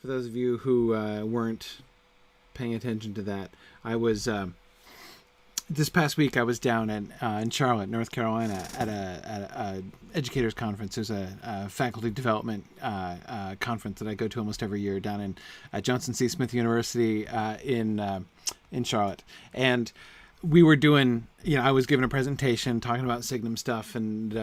For those of you who weren't paying attention to that, I was this past week I was down in Charlotte, North Carolina, at a educators conference. There's a faculty development conference that I go to almost every year down in at Johnson C. Smith University in Charlotte, and we were doing, I was giving a presentation talking about Signum stuff and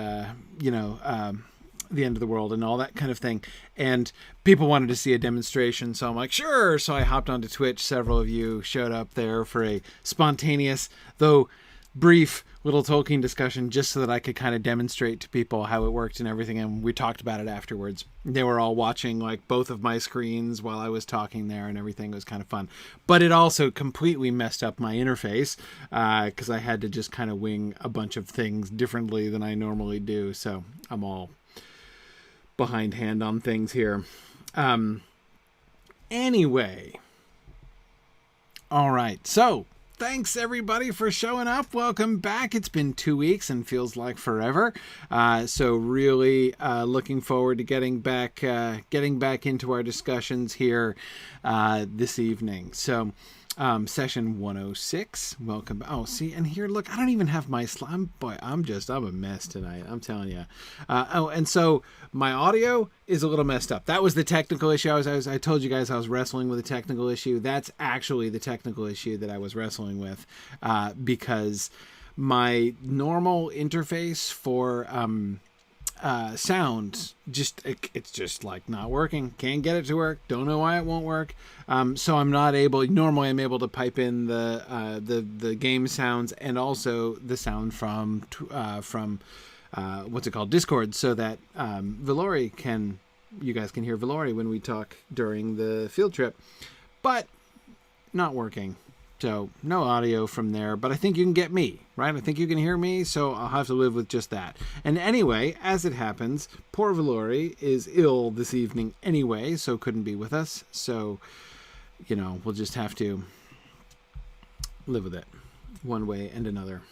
the end of the world and all that kind of thing, and people wanted to see a demonstration, so I'm like, sure. So I hopped onto Twitch. Several of you showed up there for a spontaneous, though brief, little Tolkien discussion, just so that I could kind of demonstrate to people how it worked and everything, and we talked about it afterwards. They were all watching like both of my screens while I was talking there, and everything. It was kind of fun, but it also completely messed up my interface because I had to just kind of wing a bunch of things differently than I normally do, so I'm all behindhand on things here. Anyway, all right, so thanks everybody for showing up. Welcome back. It's been 2 weeks and feels like forever, so really looking forward to getting back into our discussions here this evening. So session 106. Welcome. Oh, see, and here, look, I don't even have my slime. Boy, I'm a mess tonight. I'm telling you. And so my audio is a little messed up. That was the technical issue. I told you guys I was wrestling with a technical issue. That's actually the technical issue that I was wrestling with, because my normal interface for sound it's just like not working. Can't get it to work. Don't know why it won't work. So I'm not able. Normally I'm able to pipe in the game sounds and also the sound from what's it called, Discord, so that you guys can hear Valori when we talk during the field trip, but not working. So no audio from there, but I think you can get me, right? I think you can hear me, so I'll have to live with just that. And anyway, as it happens, poor Valori is ill this evening anyway, so couldn't be with us. So, we'll just have to live with it one way and another.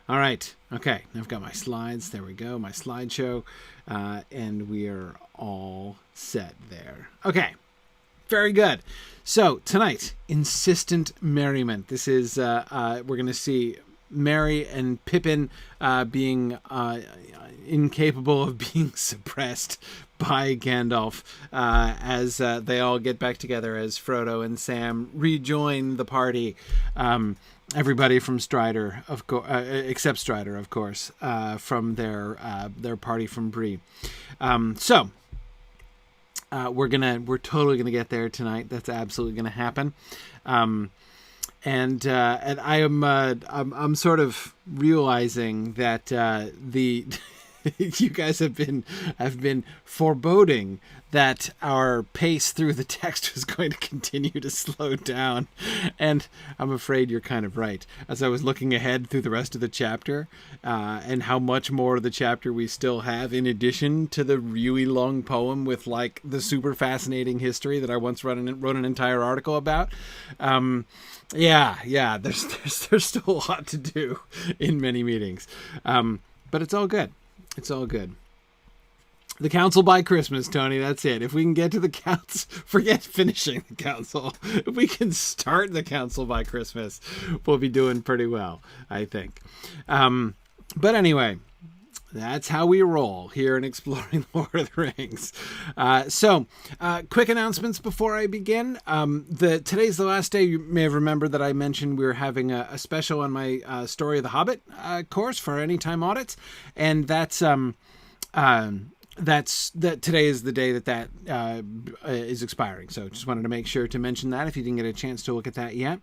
All right. Okay. I've got my slides. There we go. My slideshow. And we are all set there. Okay. Very good. So tonight, Insistent Merriment. This is, we're going to see Merry and Pippin being incapable of being suppressed by Gandalf as they all get back together as Frodo and Sam rejoin the party. Everybody from Strider, except Strider, of course, from their party from Bree. We're totally gonna get there tonight. That's absolutely gonna happen. And I'm sort of realizing that you guys have been foreboding that our pace through the text was going to continue to slow down, and I'm afraid you're kind of right. As I was looking ahead through the rest of the chapter, and how much more of the chapter we still have, in addition to the really long poem with like the super fascinating history that I once wrote an entire article about. There's still a lot to do in many meetings, but it's all good. It's all good. The council by Christmas, Tony. That's it. If we can get to the council, forget finishing the council. If we can start the council by Christmas, we'll be doing pretty well, I think. But anyway, that's how we roll here in Exploring Lord of the Rings. So, quick announcements before I begin. Today's the last day. You may have remembered that I mentioned we were having a special on my Story of the Hobbit course for Anytime audits, and that's today is the day that is expiring. So, just wanted to make sure to mention that if you didn't get a chance to look at that yet.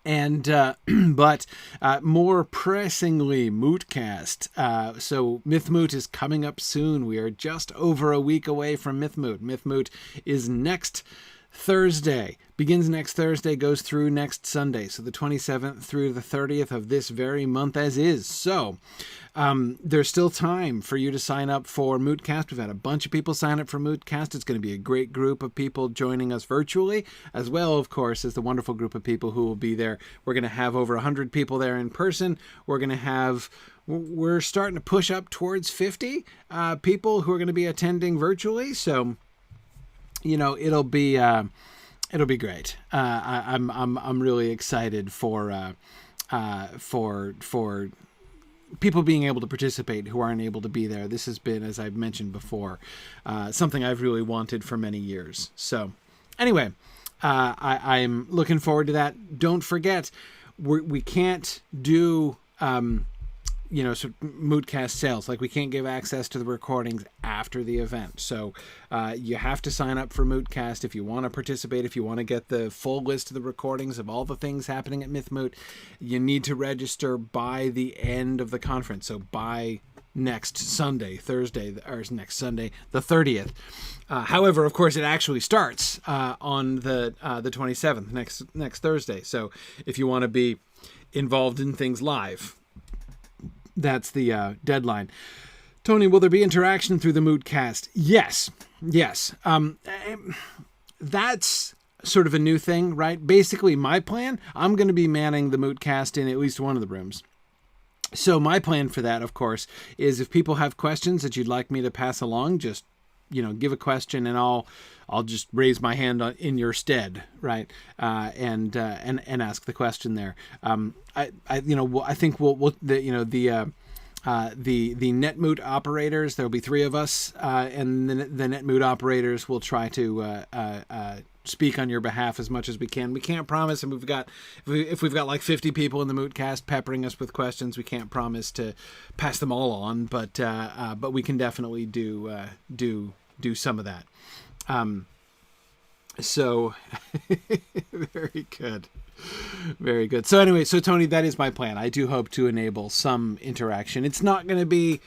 But more pressingly, Mootcast. So Mythmoot is coming up soon. We are just over a week away from Mythmoot. Mythmoot is next Thursday. Begins next Thursday, goes through next Sunday. So the 27th through the 30th of this very month as is. So there's still time for you to sign up for Mootcast. We've had a bunch of people sign up for Mootcast. It's going to be a great group of people joining us virtually, as well, of course, as the wonderful group of people who will be there. We're going to have over 100 people there in person. We're starting to push up towards 50 people who are going to be attending virtually. So it'll be great. I'm really excited for people being able to participate who aren't able to be there. This has been, as I've mentioned before, something I've really wanted for many years. So anyway, I'm looking forward to that. Don't forget, we can't do, sort of Mootcast sales. Like, we can't give access to the recordings after the event. So you have to sign up for Mootcast if you want to participate. If you want to get the full list of the recordings of all the things happening at MythMoot, you need to register by the end of the conference. So by next Sunday, the 30th. However, of course, it actually starts on the 27th, next Thursday. So if you want to be involved in things live, that's the deadline. Tony, will there be interaction through the Mootcast? Yes. That's sort of a new thing, right? Basically, my plan, I'm going to be manning the Mootcast in at least one of the rooms. So my plan for that, of course, is if people have questions that you'd like me to pass along, just, give a question and I'll just raise my hand in your stead, right? And ask the question there. I think the NetMoot operators, there'll be 3 of us, and the NetMoot operators will try to speak on your behalf as much as we can. We can't promise, and if we've got like 50 people in the Mootcast peppering us with questions, we can't promise to pass them all on, but we can definitely do some of that. So very good. Very good. So anyway, Tony, that is my plan. I do hope to enable some interaction. It's not going to be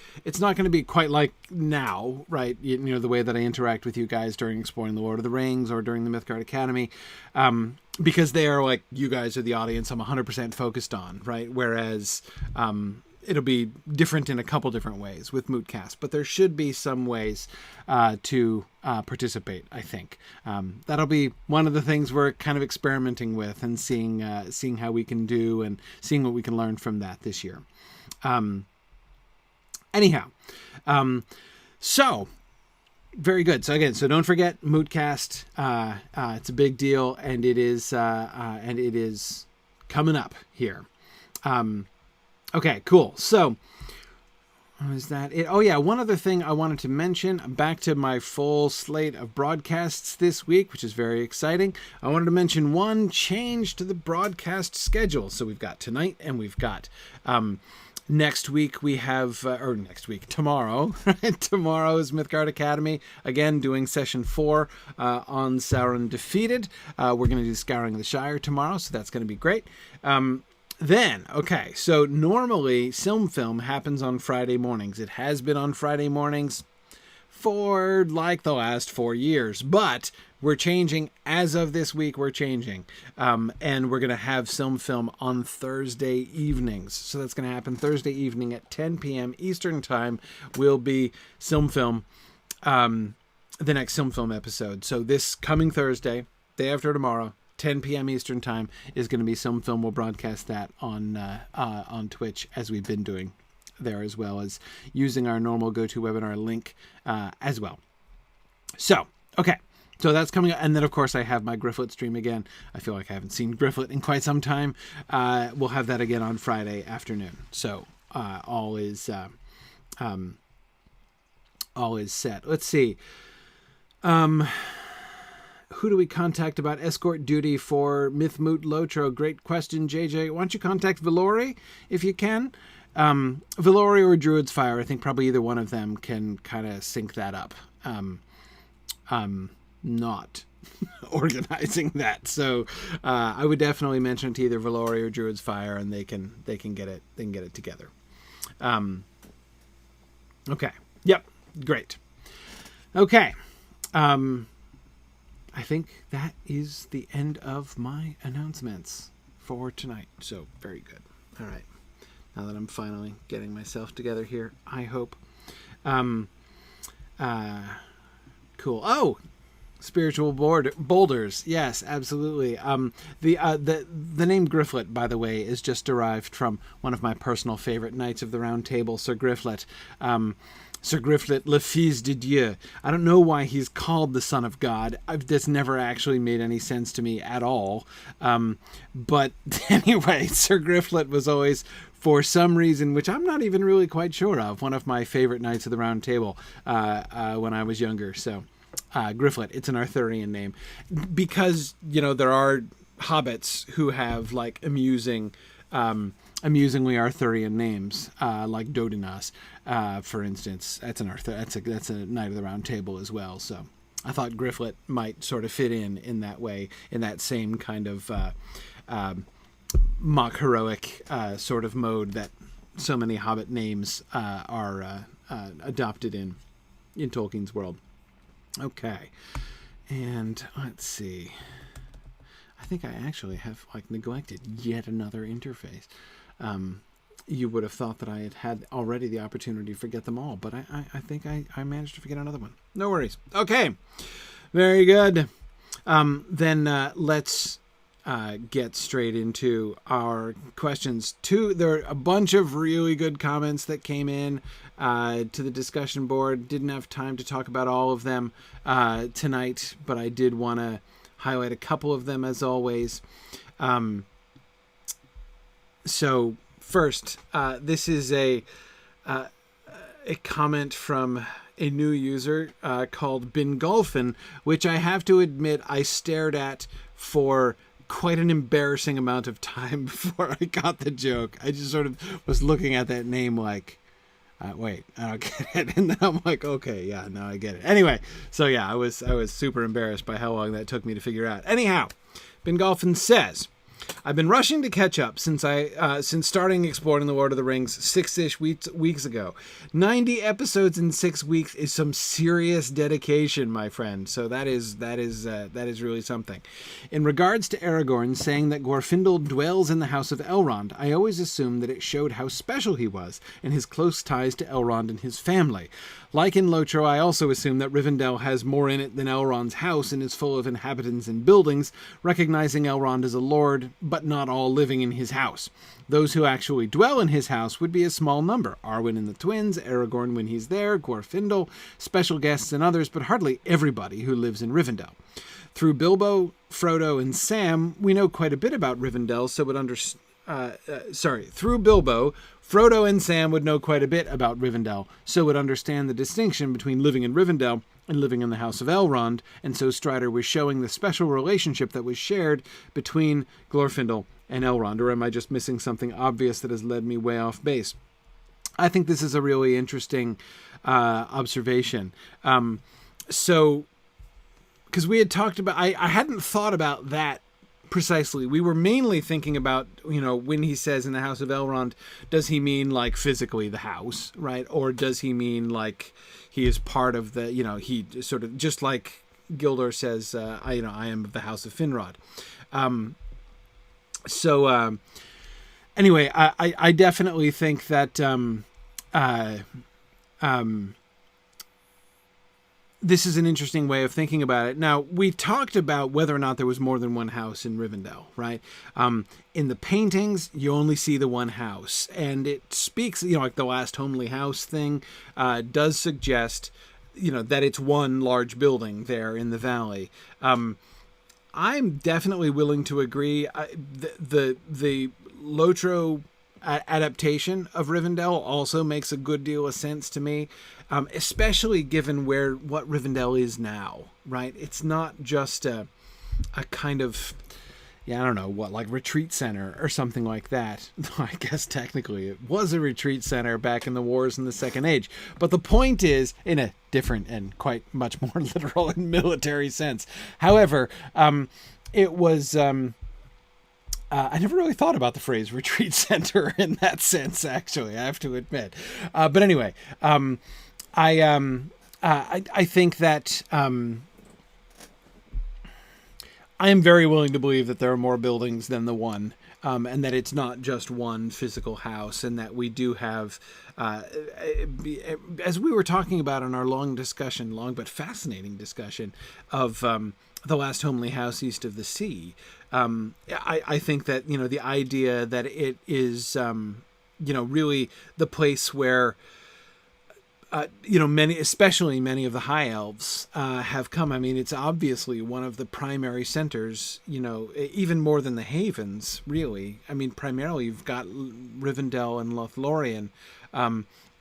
quite like now, right? The way that I interact with you guys during Exploring the Lord of the Rings or during the Mythgard Academy, because they are like, you guys are the audience I'm 100% focused on, right? Whereas, it'll be different in a couple different ways with Mootcast, but there should be some ways to participate, I think. That'll be one of the things we're kind of experimenting with and seeing how we can do and seeing what we can learn from that this year. So very good. So again, don't forget Mootcast. It's a big deal, and it is coming up here. Okay, cool. So, is that it? Oh, yeah, one other thing I wanted to mention. I'm back to my full slate of broadcasts this week, which is very exciting. I wanted to mention one change to the broadcast schedule. So we've got tonight, and we've got next week. We have, tomorrow. Tomorrow is Mythgard Academy, again, doing session 4 on Sauron Defeated. We're going to do Scouring the Shire tomorrow, so that's going to be great. So normally Film happens on Friday mornings. It has been on Friday mornings for like the last 4 years, but we're changing. As of this week, we're changing. And we're going to have Film on Thursday evenings. So that's going to happen Thursday evening at 10 p.m. Eastern Time will be Film, the next Film episode. So this coming Thursday, day after tomorrow, 10 p.m. Eastern Time is going to be Film. We'll broadcast that on Twitch, as we've been doing there, as well as using our normal GoToWebinar link as well. So, okay. So that's coming up. And then, of course, I have my Grifflet stream again. I feel like I haven't seen Grifflet in quite some time. We'll have that again on Friday afternoon. So all is set. Let's see. Who do we contact about escort duty for Mythmoot Lotro? Great question, JJ. Why don't you contact Valori if you can? Valori or Druid's Fire. I think probably either one of them can kind of sync that up. Not organizing that, so I would definitely mention it to either Valori or Druid's Fire, and they can get it together. Okay. Yep. Great. Okay. I think that is the end of my announcements for tonight. So very good. All right. Now that I'm finally getting myself together here, I hope. Cool. Oh, spiritual boulders. Yes, absolutely. The name Grifflet, by the way, is just derived from one of my personal favorite Knights of the Round Table, Sir Grifflet. Sir Griflet, le fils de Dieu. I don't know why he's called the Son of God. That's never actually made any sense to me at all. But anyway, Sir Griflet was always, for some reason, which I'm not even really quite sure of, one of my favorite Knights of the Round Table when I was younger. So, Griflet, it's an Arthurian name. Because, there are hobbits who have, like, amusingly Arthurian names, like Dodinas, for instance. That's a Knight of the Round Table as well. So I thought Griflet might sort of fit in that way, in that same kind of mock heroic sort of mode that so many Hobbit names are adopted in Tolkien's world. Okay, and let's see. I think I actually have neglected yet another interface. You would have thought that I had already the opportunity to forget them all, but I think I managed to forget another one. No worries. Okay, very good. Then let's get straight into our questions. There are a bunch of really good comments that came in to the discussion board. Didn't have time to talk about all of them tonight, but I did want to highlight a couple of them as always. So first, this is a comment from a new user called Bingolfin, which I have to admit I stared at for quite an embarrassing amount of time before I got the joke. I just sort of was looking at that name like, wait, I don't get it. And then I'm like, okay, yeah, now I get it. Anyway, so yeah, I was super embarrassed by how long that took me to figure out. Anyhow, Bingolfin says, I've been rushing to catch up since starting exploring the Lord of the Rings 6-ish weeks ago. 90 episodes in 6 weeks is some serious dedication, my friend. So that is really something. In regards to Aragorn saying that Glorfindel dwells in the House of Elrond, I always assumed that it showed how special he was and his close ties to Elrond and his family. Like in Lotro, I also assume that Rivendell has more in it than Elrond's house and is full of inhabitants and buildings, recognizing Elrond as a lord, but not all living in his house. Those who actually dwell in his house would be a small number. Arwen and the twins, Aragorn when he's there, Gorefindel, special guests and others, but hardly everybody who lives in Rivendell. Through Bilbo, Frodo, and Sam, we know quite a bit about Rivendell, so would through Bilbo, Frodo and Sam would know quite a bit about Rivendell, so would understand the distinction between living in Rivendell and living in the House of Elrond, and so Strider was showing the special relationship that was shared between Glorfindel and Elrond. Or am I just missing something obvious that has led me way off base? I think this is a really interesting observation. So, because we had talked about, I hadn't thought about that precisely. We were mainly thinking about, when he says in the House of Elrond, does he mean like physically the house, right? Or does he mean like he is part of the, he sort of, just like Gildor says, I am of the House of Finrod. Anyway, I definitely think that this is an interesting way of thinking about it. Now, we talked about whether or not there was more than one house in Rivendell, right? In the paintings, you only see the one house. And it speaks, like the last homely house thing does suggest, that it's one large building there in the valley. I'm definitely willing to agree. The Lotro adaptation of Rivendell also makes a good deal of sense to me, especially given what Rivendell is now, right? It's not just a kind of, I don't know what, like retreat center or something like that. I guess technically it was a retreat center back in the wars in the Second Age. But the point is, in a different and quite much more literal and military sense. However, it was... I never really thought about the phrase retreat center in that sense, actually, I have to admit. But anyway, I think that I am very willing to believe that there are more buildings than the one, and that it's not just one physical house, and that we do have, as we were talking about in our long but fascinating discussion of the last homely house east of the sea. I think that, the idea that it is, really the place where especially many of the high elves have come. I mean, it's obviously one of the primary centers, even more than the havens, really. I mean, primarily you've got Rivendell and Lothlorien.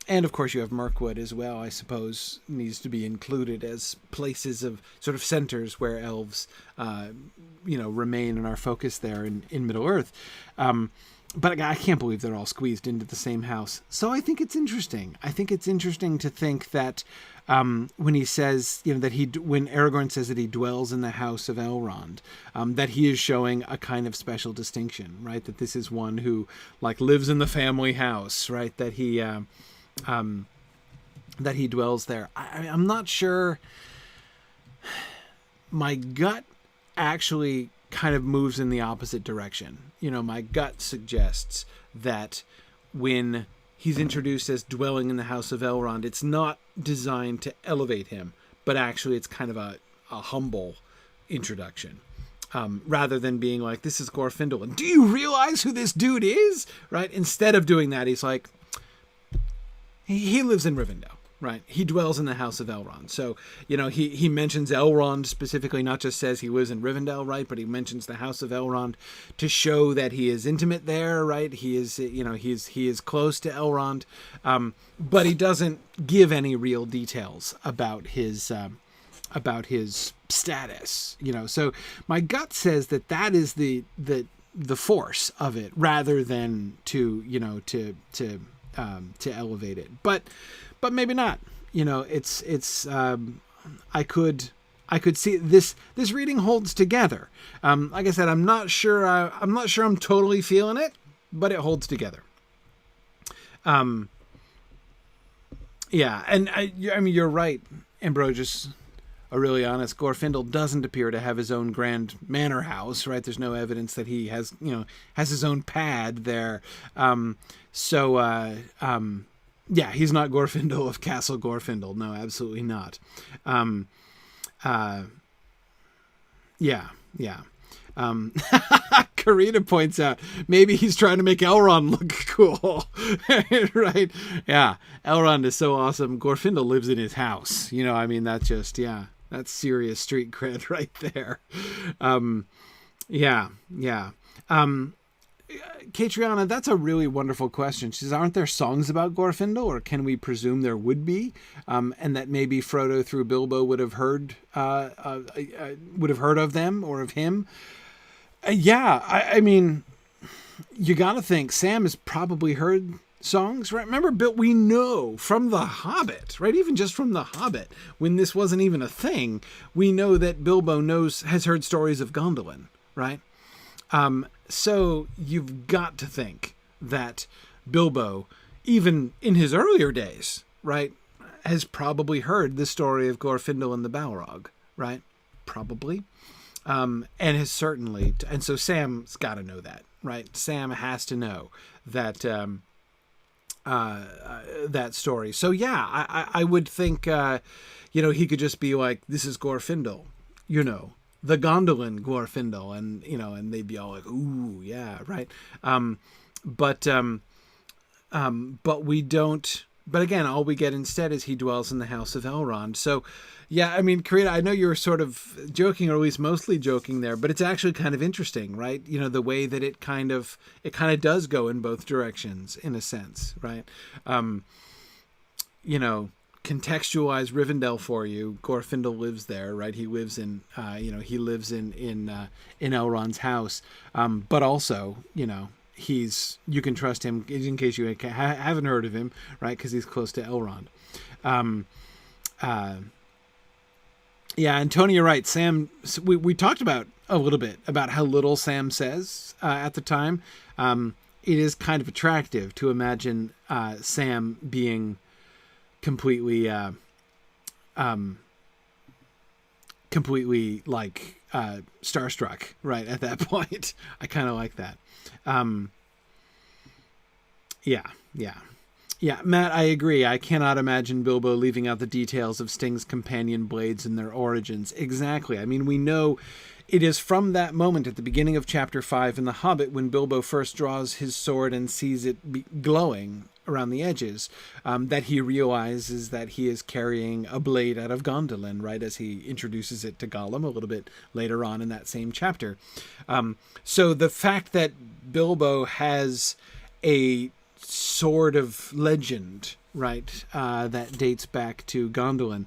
And of course you have Mirkwood as well, I suppose, needs to be included as places of sort of centers where elves, remain and are focused there in Middle-earth. But I can't believe they're all squeezed into the same house. So I think it's interesting. I think it's interesting to think that when he says, when Aragorn says that he dwells in the house of Elrond, that he is showing a kind of special distinction, right? That this is one who lives in the family house, right? That he dwells there. I'm not sure. My gut actually kind of moves in the opposite direction. My gut suggests that when he's introduced as dwelling in the house of Elrond, it's not designed to elevate him, but actually it's kind of a humble introduction. Rather than being like, this is Gorefindell, and do you realize who this dude is? Right? Instead of doing that, he's like, he lives in Rivendell. Right. He dwells in the house of Elrond. So, he mentions Elrond specifically, not just says he lives in Rivendell, right? But he mentions the house of Elrond to show that he is intimate there, right? He is, he is close to Elrond. But he doesn't give any real details about his status, So my gut says that is the force of it rather than to elevate it. But maybe not. It's I could see this reading holds together. Like I said, I'm not sure I'm totally feeling it, but it holds together. Yeah, and I mean you're right, Ambrosius Aurelianus. Gorefindell doesn't appear to have his own grand manor house, right? There's no evidence that he has his own pad there. Yeah, he's not Gorefindell of Castle Gorefindell. No, absolutely not. Yeah. Karina points out, maybe he's trying to make Elrond look cool. Right? Yeah. Elrond is so awesome. Gorefindell lives in his house. That's just, that's serious street cred right there. Yeah. Catriona, that's a really wonderful question. She says, aren't there songs about Gorefindell, or can we presume there would be? And that maybe Frodo through Bilbo would have heard of them or of him. I mean, you got to think Sam has probably heard songs, right? Remember, we know from The Hobbit, right? Even just from The Hobbit, when this wasn't even a thing, we know that Bilbo has heard stories of Gondolin, right? So you've got to think that Bilbo, even in his earlier days, right, has probably heard the story of Glorfindel and the Balrog, right? Probably. And has certainly, and so Sam's got to know that, right? Sam has to know that, that story. So yeah, I would think, he could just be like, this is Glorfindel, the Gondolin Glorfindel, and they'd be all like, ooh, yeah, right. But we don't, but again, all we get instead is he dwells in the house of Elrond. So yeah, I mean, Karina, I know you were sort of joking, or at least mostly joking there, but it's actually kind of interesting, right? The way that it kind of does go in both directions in a sense, right? Contextualize Rivendell for you. Gorefindel lives there, right? He lives in, in Elrond's house. But also, you can trust him in case you haven't heard of him, right? Because he's close to Elrond. Yeah, and Tony, you're right. Sam, we talked about a little bit about how little Sam says at the time. It is kind of attractive to imagine Sam being completely starstruck right at that point. I kind of like that. Yeah, Matt, I agree. I cannot imagine Bilbo leaving out the details of Sting's companion blades and their origins. Exactly. I mean, we know it is from that moment at the beginning of chapter 5 in The Hobbit when Bilbo first draws his sword and sees it glowing, around the edges, that he realizes that he is carrying a blade out of Gondolin, right, as he introduces it to Gollum a little bit later on in that same chapter. So the fact that Bilbo has a sword of legend, right, that dates back to Gondolin,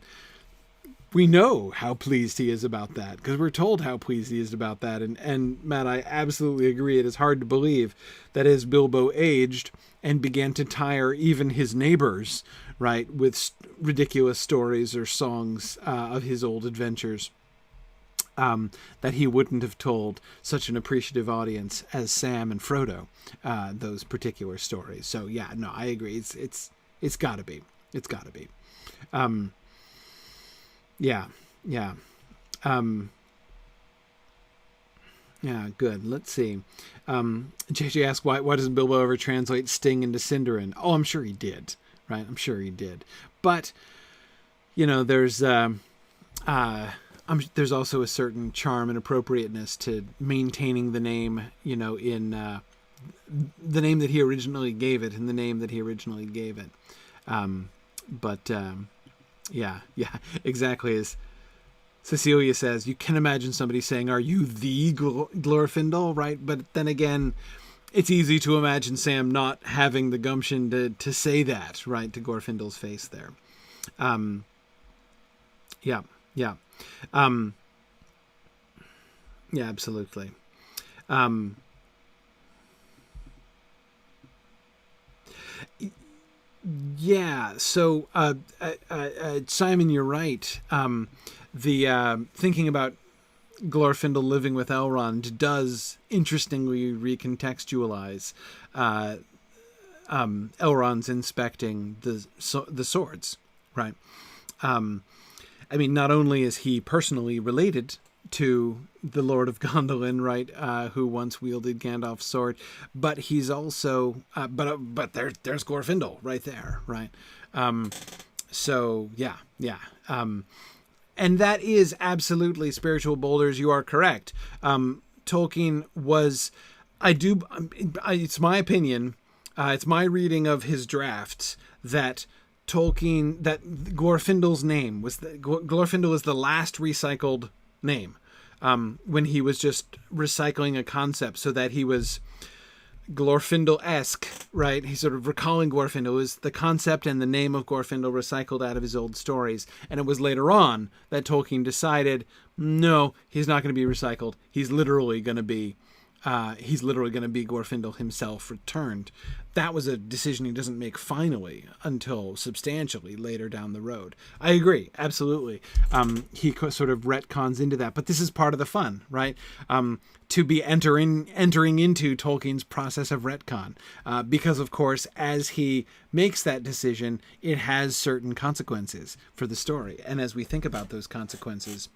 we know how pleased he is about that, because we're told how pleased he is about that. And Matt, I absolutely agree. It is hard to believe that as Bilbo aged and began to tire even his neighbors, right, with ridiculous stories or songs of his old adventures, that he wouldn't have told such an appreciative audience as Sam and Frodo those particular stories. So yeah, no, I agree. It's got to be. It's got to be. Yeah. Yeah, good. Let's see. JJ asked, why doesn't Bilbo ever translate Sting into Sindarin? Oh, I'm sure he did, right? I'm sure he did. But, there's also a certain charm and appropriateness to maintaining the name, in the name that he originally gave it and the name that he originally gave it. Yeah, exactly. As Cecilia says, you can imagine somebody saying, "Are you the Glorfindel?" Right? But then again, it's easy to imagine Sam not having the gumption to say that, right, to Gorefindel's face there. Yeah, absolutely. Yeah, so Simon, you're right. The thinking about Glorfindel living with Elrond does interestingly recontextualize Elrond's inspecting the swords, right? Not only is he personally related to the Lord of Gondolin, right, who once wielded Gandalf's sword, but he's also, but there's Gorefindell right there, right? So yeah. And that is absolutely spiritual boulders. You are correct. Tolkien was, it's my opinion, it's my reading of his drafts that Gorfindel's name was, Glorfindel was the last recycled name, when he was just recycling a concept so that he was Glorfindel-esque, right? He's sort of recalling Gorefindel. It was the concept and the name of Gorefindel recycled out of his old stories. And it was later on that Tolkien decided, no, he's not going to be recycled. He's literally going to be Gorefindel himself returned. That was a decision he doesn't make finally until substantially later down the road. I agree, absolutely. He sort of retcons into that, but this is part of the fun, right? To be entering into Tolkien's process of retcon, because of course, as he makes that decision, it has certain consequences for the story, and as we think about those consequences,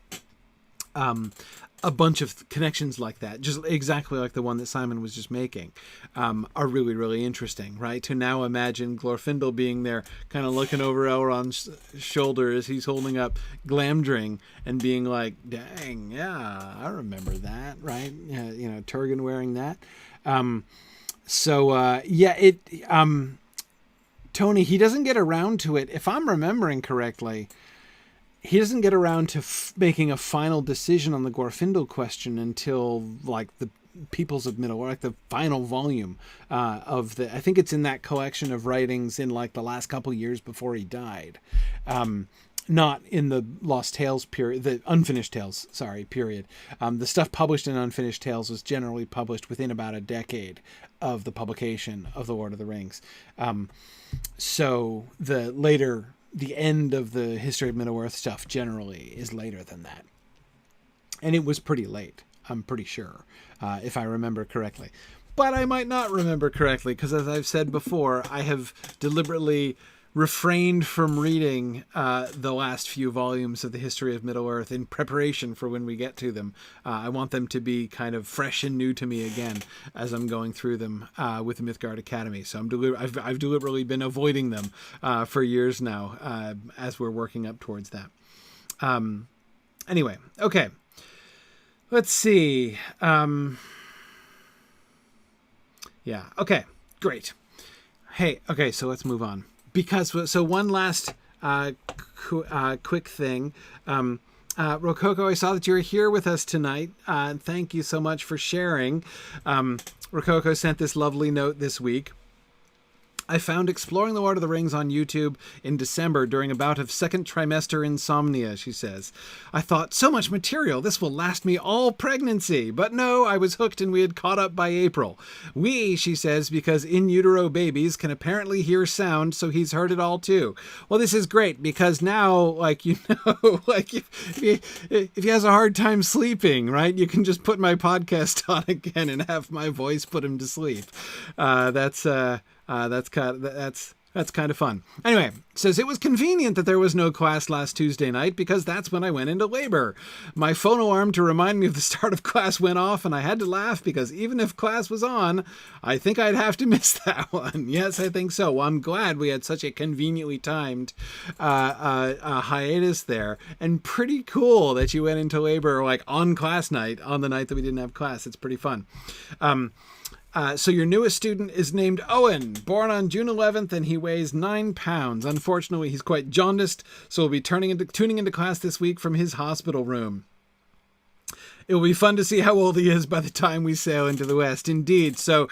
a bunch of connections like that, just exactly like the one that Simon was just making, are really, really interesting, right? To now imagine Glorfindel being there, kind of looking over Elrond's shoulder as he's holding up Glamdring and being like, dang, yeah, I remember that, right? Turgon wearing that. Tony, he doesn't get around to it, if I'm remembering correctly. He doesn't get around to making a final decision on the Gorfindel question until like the Peoples of Middle-earth, like the final volume of the. I think it's in that collection of writings in like the last couple years before he died, not in the Lost Tales period, the Unfinished Tales, period. The stuff published in Unfinished Tales was generally published within about a decade of the publication of The Lord of the Rings. So the end of the History of Middle-earth stuff generally is later than that. And it was pretty late, I'm pretty sure, if I remember correctly. But I might not remember correctly, because as I've said before, I have deliberately refrained from reading the last few volumes of the History of Middle-earth in preparation for when we get to them. I want them to be kind of fresh and new to me again as I'm going through them with the Mythgard Academy. So I've deliberately been avoiding them for years now as we're working up towards that. Anyway, okay. Let's see. Yeah, okay, great. Hey, okay, so let's move on. So one last quick thing. Rokoko, I saw that you were here with us tonight. Thank you so much for sharing. Rokoko sent this lovely note this week. I found Exploring the Lord of the Rings on YouTube in December during a bout of second trimester insomnia, she says. I thought, so much material, this will last me all pregnancy. But no, I was hooked and we had caught up by April. She says, because in utero babies can apparently hear sound, so he's heard it all too. Well, this is great because now, like if he has a hard time sleeping, right, you can just put my podcast on again and have my voice put him to sleep. That's kind of fun. Anyway, says it was convenient that there was no class last Tuesday night because that's when I went into labor. My phone alarm to remind me of the start of class went off and I had to laugh because even if class was on, I think I'd have to miss that one. Yes, I think so. Well, I'm glad we had such a conveniently timed hiatus there, and pretty cool that you went into labor like on class night, on the night that we didn't have class. It's pretty fun. So your newest student is named Owen, born on June 11th, and he weighs 9 pounds. Unfortunately, he's quite jaundiced, so we'll be tuning into class this week from his hospital room. It will be fun to see how old he is by the time we sail into the West. Indeed. So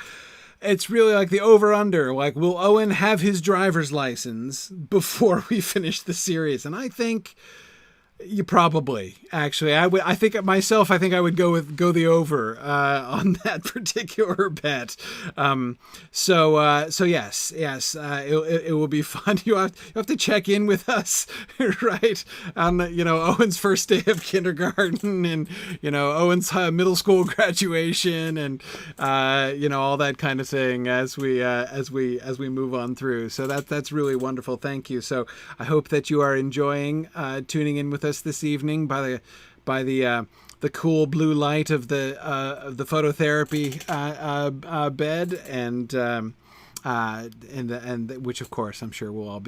it's really like the over-under. Like, will Owen have his driver's license before we finish the series? And I think... You probably, actually, I think I would go the over on that particular bet. So yes, it will be fun. You have to check in with us, right? On Owen's first day of kindergarten, and Owen's middle school graduation, and all that kind of thing as we move on through. So that's really wonderful. Thank you. So I hope that you are enjoying tuning in with us this evening by the cool blue light of the phototherapy bed, and which of course I'm sure we'll all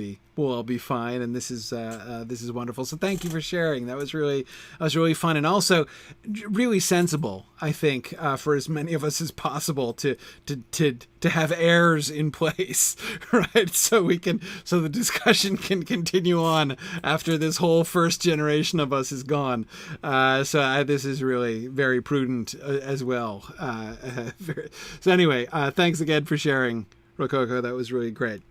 be fine, and this is wonderful. So thank you for sharing. That was really fun, and also really sensible, I think, for as many of us as possible to have heirs in place, right? So the discussion can continue on after this whole first generation of us is gone. This is really very prudent as well. So anyway, thanks again for sharing, Rokoko. That was really great.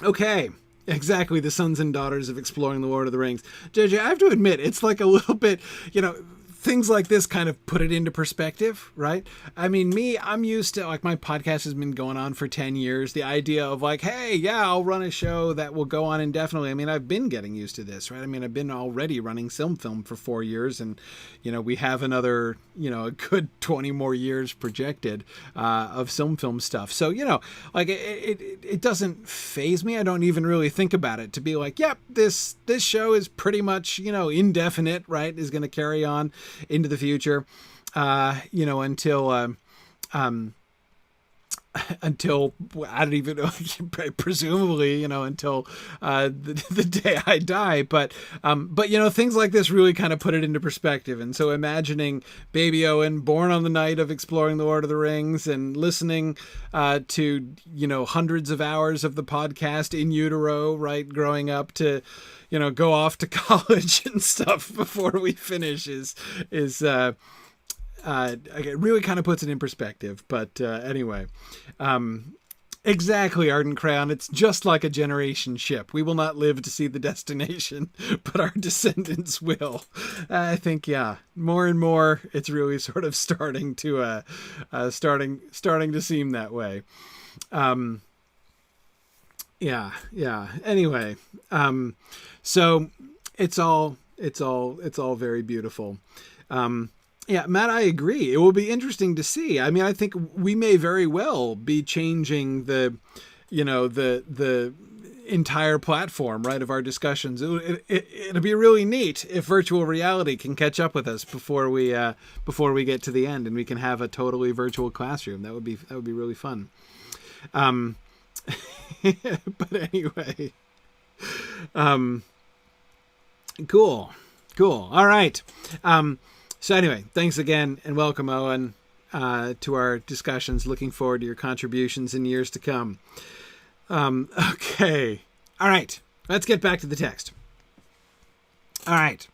Okay, exactly. The sons and daughters of Exploring the Lord of the Rings. JJ, I have to admit, it's like a little bit, things like this kind of put it into perspective, right? I mean, I'm used to, like, my podcast has been going on for 10 years. The idea of like, hey, yeah, I'll run a show that will go on indefinitely. I mean, I've been getting used to this, right? I mean, I've been already running film for 4 years, and, we have another, a good 20 more years projected of film stuff. So, like it doesn't faze me. I don't even really think about it to be like, yep, this show is pretty much, indefinite, right? Is going to carry on into the future, until I don't even know, presumably, until the day I die. But things like this really kind of put it into perspective. And so imagining baby Owen born on the night of Exploring the Lord of the Rings and listening to, hundreds of hours of the podcast in utero, right, growing up to, go off to college and stuff before we finish is it really kind of puts it in perspective. But anyway, exactly, Ardent Crayon. It's just like a generation ship. We will not live to see the destination, but our descendants will. I think, yeah, more and more, it's really sort of starting to seem that way. Yeah. Anyway, so it's all very beautiful. Yeah, Matt, I agree. It will be interesting to see. I mean, I think we may very well be changing the entire platform, right, of our discussions. It'll be really neat if virtual reality can catch up with us before we get to the end, and we can have a totally virtual classroom. That would be really fun. But anyway, cool. All right. So anyway, thanks again and welcome, Owen. to our discussions. Looking forward to your contributions in years to come. Okay. All right. Let's get back to the text. All right.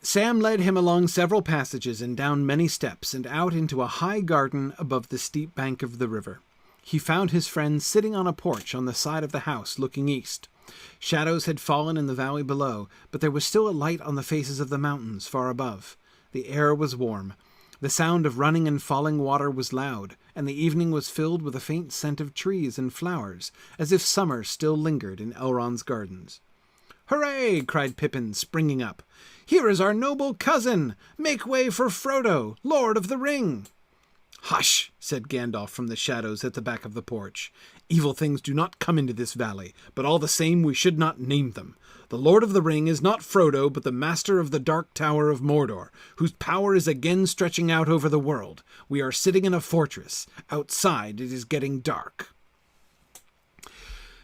Sam led him along several passages and down many steps and out into a high garden above the steep bank of the river. He found his friends sitting on a porch on the side of the house, looking east. Shadows had fallen in the valley below, but there was still a light on the faces of the mountains far above. The air was warm. The sound of running and falling water was loud, and the evening was filled with a faint scent of trees and flowers, as if summer still lingered in Elrond's gardens. "Hooray!" cried Pippin, springing up. "Here is our noble cousin! Make way for Frodo, Lord of the Ring!" "Hush!" said Gandalf from the shadows at the back of the porch. "Evil things do not come into this valley, but all the same we should not name them. The Lord of the Ring is not Frodo, but the master of the Dark Tower of Mordor, whose power is again stretching out over the world. We are sitting in a fortress. Outside it is getting dark."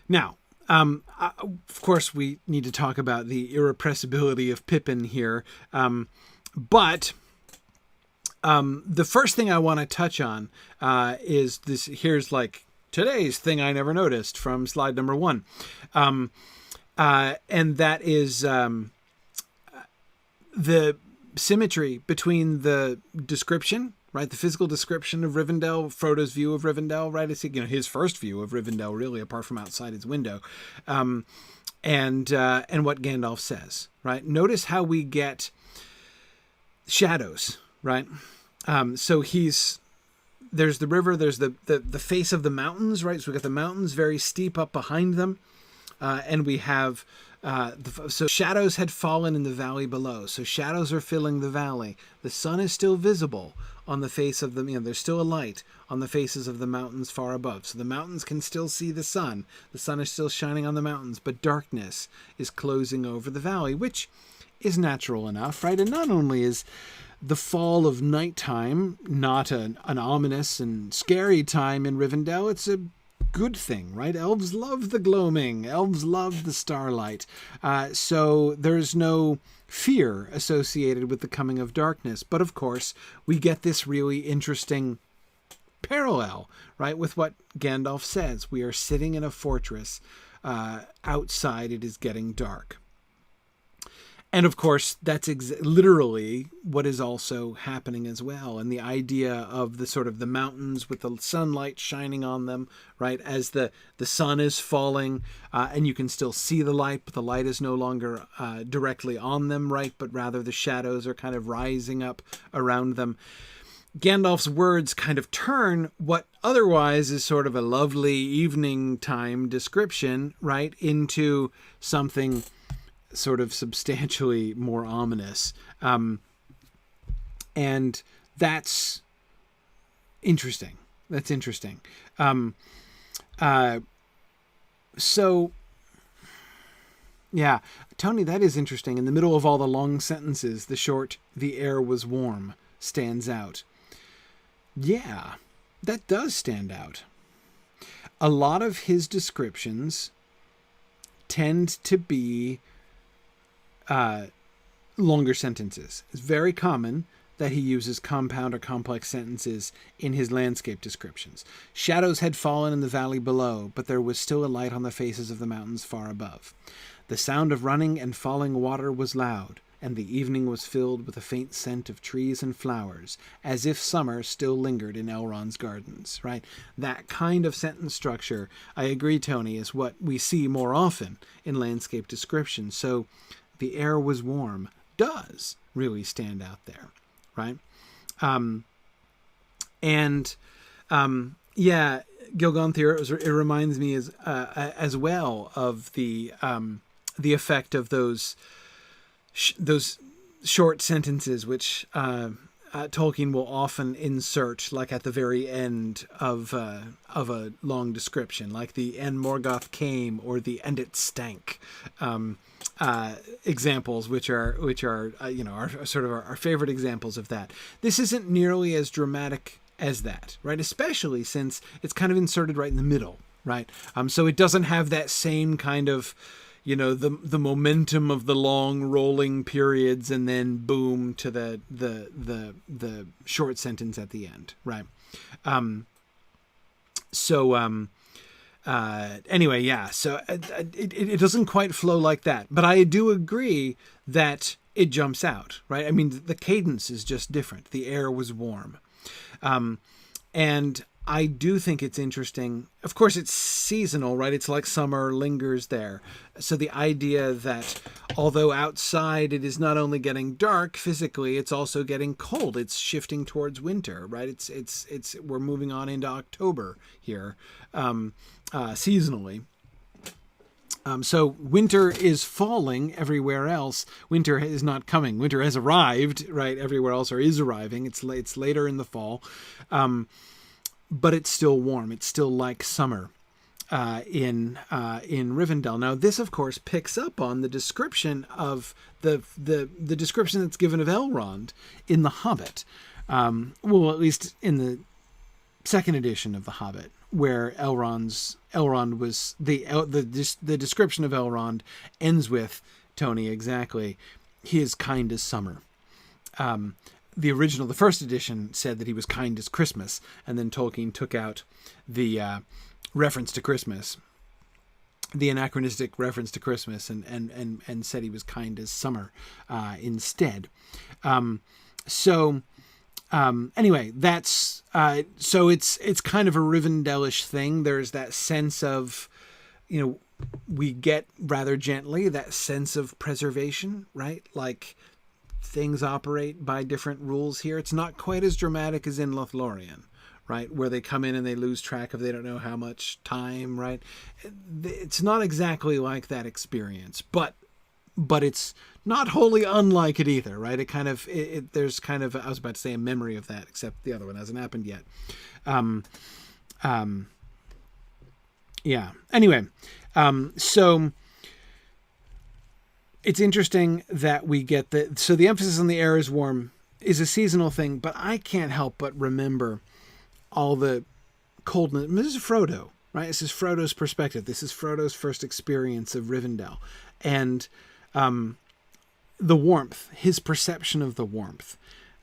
Now, of course, we need to talk about the irrepressibility of Pippin here, but the first thing I want to touch on is this. Here's like today's thing I never noticed from slide number 1, and that is the symmetry between the description. Right, the physical description of Rivendell, Frodo's view of Rivendell, right? It's, his first view of Rivendell, really, apart from outside his window, and what Gandalf says, right? Notice how we get shadows, right? So there's the river, there's the face of the mountains, right? So we got the mountains very steep up behind them, and we have. So shadows had fallen in the valley below. So shadows are filling the valley. The sun is still visible on the face of them. There's still a light on the faces of the mountains far above. So the mountains can still see the sun. The sun is still shining on the mountains, but darkness is closing over the valley, which is natural enough, right? And not only is the fall of nighttime not an ominous and scary time in Rivendell, it's a good thing, right? Elves love the gloaming. Elves love the starlight. So there's no fear associated with the coming of darkness. But of course, we get this really interesting parallel, right, with what Gandalf says. We are sitting in a fortress. Outside it is getting dark. And of course, that's literally what is also happening as well. And the idea of the sort of the mountains with the sunlight shining on them, right, as the sun is falling, and you can still see the light, but the light is no longer directly on them, right, but rather the shadows are kind of rising up around them. Gandalf's words kind of turn what otherwise is sort of a lovely evening time description, right, into something sort of substantially more ominous. And that's interesting. That's interesting. So, yeah, Tony, that is interesting. In the middle of all the long sentences, the short, "the air was warm," stands out. Yeah, that does stand out. A lot of his descriptions tend to be longer sentences. It's very common that he uses compound or complex sentences in his landscape descriptions. Shadows had fallen in the valley below, but there was still a light on the faces of the mountains far above. The sound of running and falling water was loud, and the evening was filled with a faint scent of trees and flowers, as if summer still lingered in Elrond's gardens, right? That kind of sentence structure, I agree, Tony, is what we see more often in landscape description. So the air was warm does really stand out there, right? Yeah, Gilgonthir, it reminds me as well of the effect of those short sentences which Tolkien will often insert, like at the very end of a long description, like the "and Morgoth came" or the "and it stank." Examples, which are sort of our favorite examples of that. This isn't nearly as dramatic as that, right? Especially since it's kind of inserted right in the middle, right? So it doesn't have that same kind of, the momentum of the long rolling periods, and then boom to the short sentence at the end, right? Anyway, yeah. So it doesn't quite flow like that, but I do agree that it jumps out, right? I mean, the cadence is just different. The air was warm, and I do think it's interesting. Of course, it's seasonal, right? It's like summer lingers there. So the idea that although outside it is not only getting dark physically, it's also getting cold. It's shifting towards winter, right? It's we're moving on into October here, seasonally. So winter is falling everywhere else. Winter is not coming. Winter has arrived, right? Everywhere else, or is arriving. It's later in the fall. But it's still warm. It's still like summer in Rivendell. Now, this, of course, picks up on the description of the description that's given of Elrond in The Hobbit. Well, at least in the second edition of The Hobbit, where Elrond was the description of Elrond ends with, Tony, exactly, he is kind as summer. The first edition said that he was kind as Christmas, and then Tolkien took out the reference to Christmas, the anachronistic reference to Christmas, and said he was kind as summer instead. Anyway, that's so it's kind of a Rivendellish thing. There's that sense of, we get rather gently that sense of preservation, right? Like, things operate by different rules here. It's not quite as dramatic as in Lothlorien, right? Where they come in and they lose track of they don't know how much time, right? It's not exactly like that experience, but it's not wholly unlike it either, right? There's kind of, I was about to say a memory of that, except the other one hasn't happened yet. Yeah. Anyway, so it's interesting that we get so the emphasis on the air is warm is a seasonal thing, but I can't help but remember all the coldness. This is Frodo, right? This is Frodo's perspective. This is Frodo's first experience of Rivendell. And the warmth, his perception of the warmth,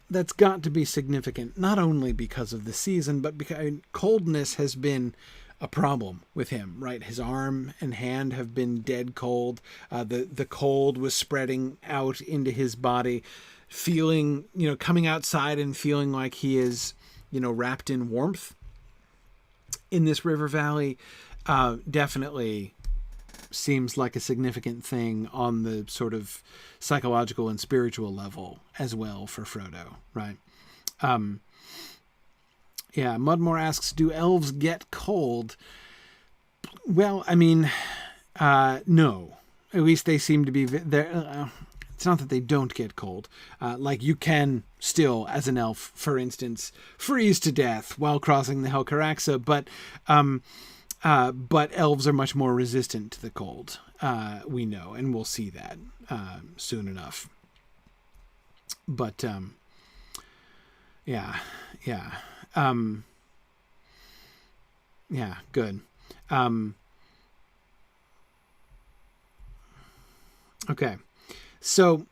that's got to be significant, not only because of the season, but because coldness has been a problem with him, right? His arm and hand have been dead cold. The cold was spreading out into his body, feeling, coming outside and feeling like he is, wrapped in warmth in this river valley. Definitely seems like a significant thing on the sort of psychological and spiritual level as well for Frodo, right? Yeah, Mudmore asks, do elves get cold? Well, I mean, no. At least they seem to be there. It's not that they don't get cold. Like you can still, as an elf, for instance, freeze to death while crossing the Helcaraxa, but elves are much more resistant to the cold. We know, and we'll see that soon enough. But yeah. Yeah, good. Okay. So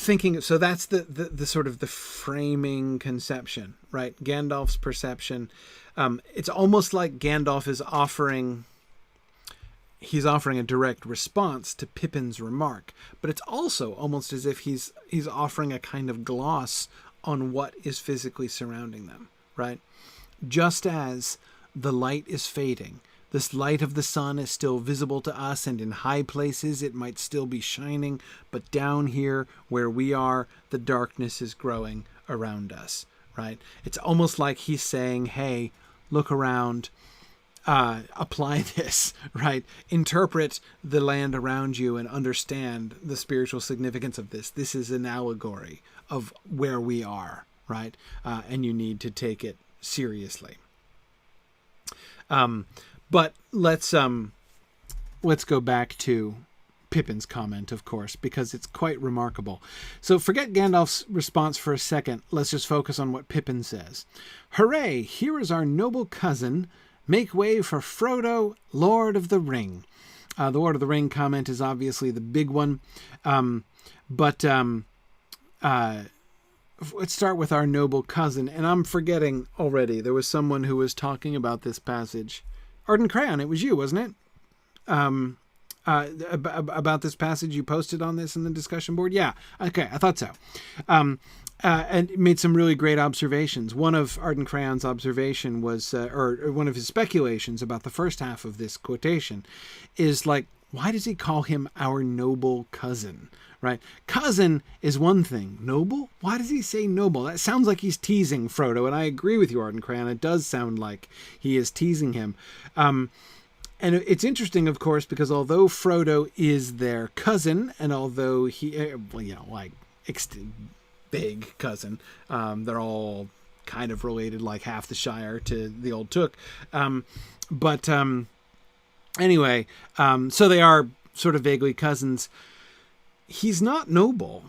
that's the sort of the framing conception, right? Gandalf's perception. It's almost like Gandalf is offering a direct response to Pippin's remark, but it's also almost as if he's offering a kind of gloss on what is physically surrounding them, right? Just as the light is fading, this light of the sun is still visible to us, and in high places it might still be shining, but down here where we are, the darkness is growing around us, right? It's almost like he's saying, hey, look around, apply this, right? Interpret the land around you and understand the spiritual significance of this. This is an allegory of where we are, right? And you need to take it seriously. But let's go back to Pippin's comment, of course, because it's quite remarkable. So forget Gandalf's response for a second. Let's just focus on what Pippin says. Hooray! Here is our noble cousin, Make way for Frodo, Lord of the Ring. The Lord of the Ring comment is obviously the big one. But let's start with our noble cousin. And I'm forgetting already. There was someone who was talking about this passage. Arden Crayon, it was you, wasn't it? About this passage, you posted on this in the discussion board? Yeah. Okay, I thought so. And made some really great observations. One of Arden Crayon's observation was, or one of his speculations about the first half of this quotation is like, why does he call him our noble cousin? Right? Cousin is one thing. Noble? Why does he say noble? That sounds like he's teasing Frodo, and I agree with you, Arden Crayon. It does sound like he is teasing him. And it's interesting, of course, because although Frodo is their cousin, and although he, big cousin, they're all kind of related, like half the Shire to the old Took. Anyway, so they are sort of vaguely cousins. He's not noble,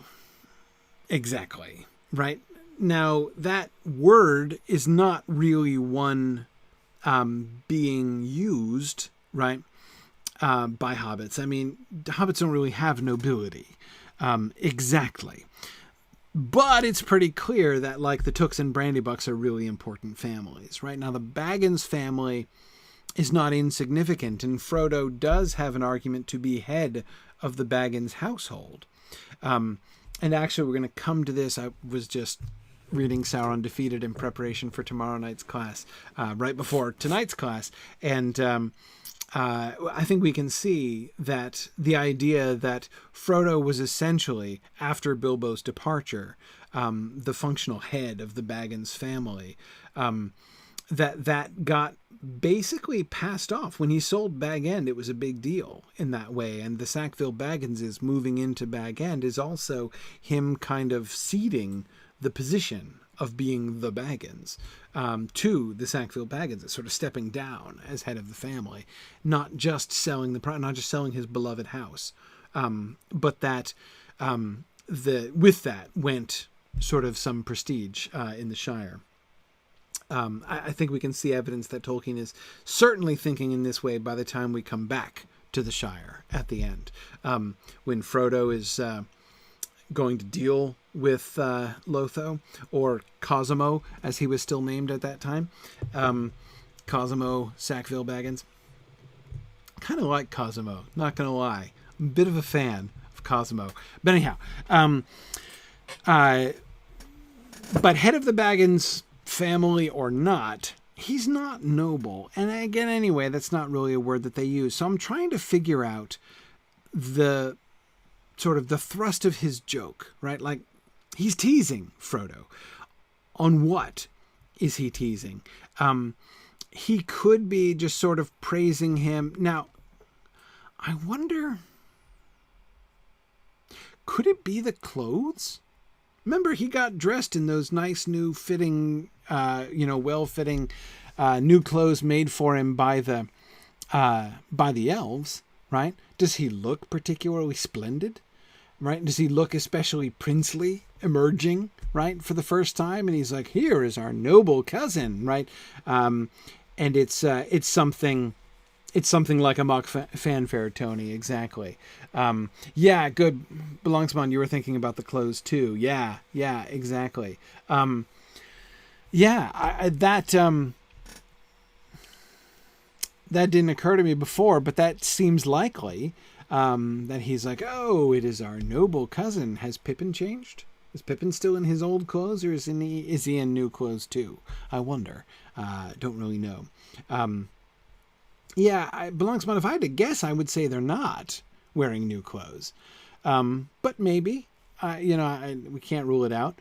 exactly, right? Now, that word is not really one being used, right, by hobbits. I mean, hobbits don't really have nobility, exactly. But it's pretty clear that, like, the Tooks and Brandybucks are really important families, right? Now, the Baggins family is not insignificant, and Frodo does have an argument to be head of the Baggins household. And actually, we're going to come to this. I was just reading Sauron Defeated in preparation for tomorrow night's class, right before tonight's class. And I think we can see that the idea that Frodo was essentially, after Bilbo's departure, the functional head of the Baggins family, that got basically passed off. When he sold Bag End, it was a big deal in that way. And the Sackville Baggins moving into Bag End is also him kind of ceding the position of being the Baggins to the Sackville Baggins, sort of stepping down as head of the family, not just selling his beloved house, but that with that went sort of some prestige in the Shire. I think we can see evidence that Tolkien is certainly thinking in this way by the time we come back to the Shire at the end, when Frodo is going to deal with Lotho, or Cosimo, as he was still named at that time. Cosimo Sackville Baggins. Kind of like Cosimo, not going to lie. I'm a bit of a fan of Cosimo. But anyhow, but head of the Baggins family or not, he's not noble. And again, anyway, that's not really a word that they use. So I'm trying to figure out the sort of the thrust of his joke, right? Like, he's teasing Frodo. On what is he teasing? He could be just sort of praising him. Now, I wonder, could it be the clothes? Remember, he got dressed in those nice new fitting, well-fitting new clothes made for him by the elves, right? Does he look particularly splendid, right? Does he look especially princely, emerging, right, for the first time? And he's like, here is our noble cousin, right? And it's something like a mock fanfare, Tony. Exactly. Yeah, good. Belongsmon, you were thinking about the clothes too. Yeah, exactly. That didn't occur to me before, but that seems likely. That he's like, oh, it is our noble cousin. Has Pippin changed? Is Pippin still in his old clothes, or is he in new clothes too? I wonder. Don't really know. Belongsmon, if I had to guess, I would say they're not wearing new clothes. But maybe, we can't rule it out.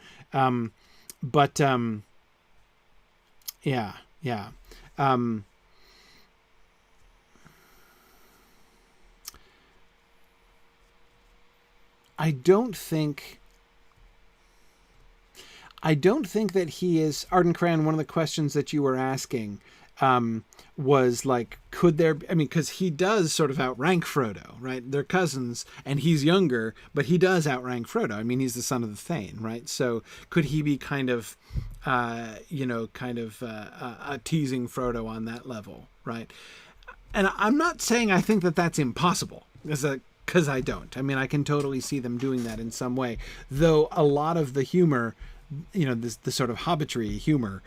I don't think that he is, Arden Cran, one of the questions that you were asking, was like, could there, I mean, because he does sort of outrank Frodo, right? They're cousins and he's younger, but he does outrank Frodo. I mean, he's the son of the Thane, right? So could he be kind of, teasing Frodo on that level, right? And I'm not saying I think that that's impossible, because I don't. I mean, I can totally see them doing that in some way, though a lot of the humor, the sort of hobbitry humor,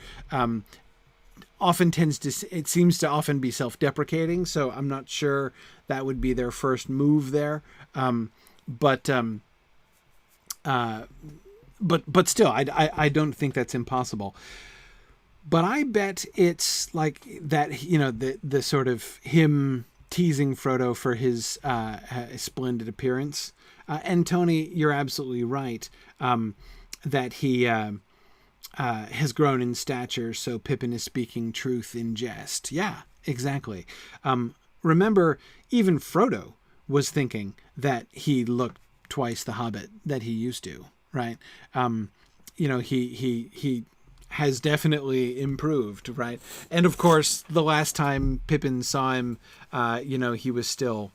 often it seems to often be self-deprecating. So I'm not sure that would be their first move there. But still, I don't think that's impossible. But I bet it's like that, the sort of him teasing Frodo for his splendid appearance. And Tony, you're absolutely right, that he has grown in stature, so Pippin is speaking truth in jest. Yeah, exactly. Remember, even Frodo was thinking that he looked twice the Hobbit that he used to, right? He has definitely improved, right? And of course, the last time Pippin saw him, he was still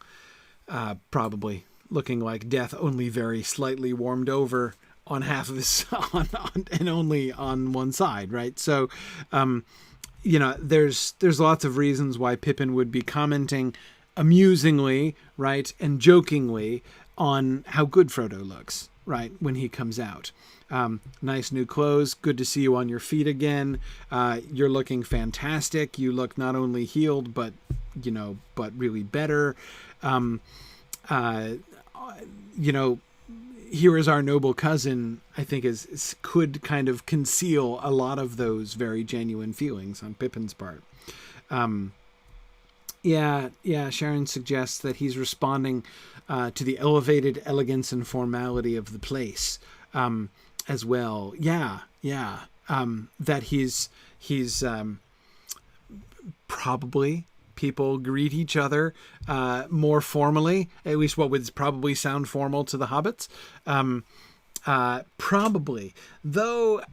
probably looking like death, only very slightly warmed over on half of his and only on one side, right? So, there's lots of reasons why Pippin would be commenting amusingly, right, and jokingly on how good Frodo looks, right, when he comes out. Nice new clothes. Good to see you on your feet again. You're looking fantastic. You look not only healed, but really better. Here is our noble cousin, I think could kind of conceal a lot of those very genuine feelings on Pippin's part. Sharon suggests that he's responding to the elevated elegance and formality of the place as well. That he's probably people greet each other more formally, at least what would probably sound formal to the hobbits. Probably. Though,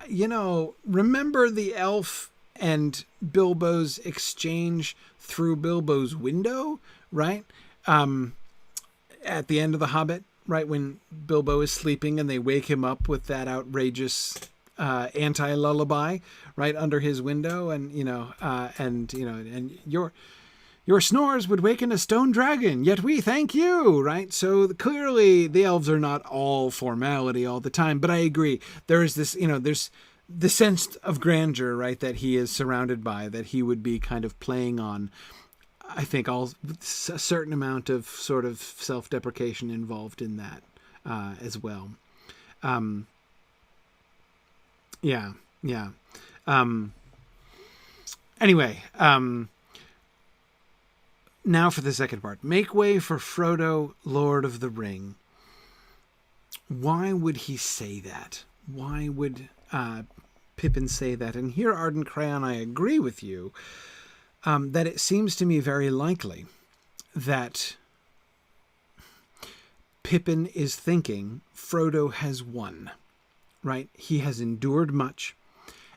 remember the elf and Bilbo's exchange through Bilbo's window, right? At the end of The Hobbit, right, when Bilbo is sleeping and they wake him up with that outrageous anti-lullaby right under his window, and your snores would waken a stone dragon, yet we thank you, right? So clearly the elves are not all formality all the time, but I agree. There is this, there's the sense of grandeur, right, that he is surrounded by, that he would be kind of playing on. I think a certain amount of sort of self-deprecation involved in that as well. Anyway, now for the second part. Make way for Frodo, Lord of the Ring. Why would he say that? Why would Pippin say that? And here, Ardent Crayon, I agree with you, that it seems to me very likely that Pippin is thinking Frodo has won, right? He has endured much,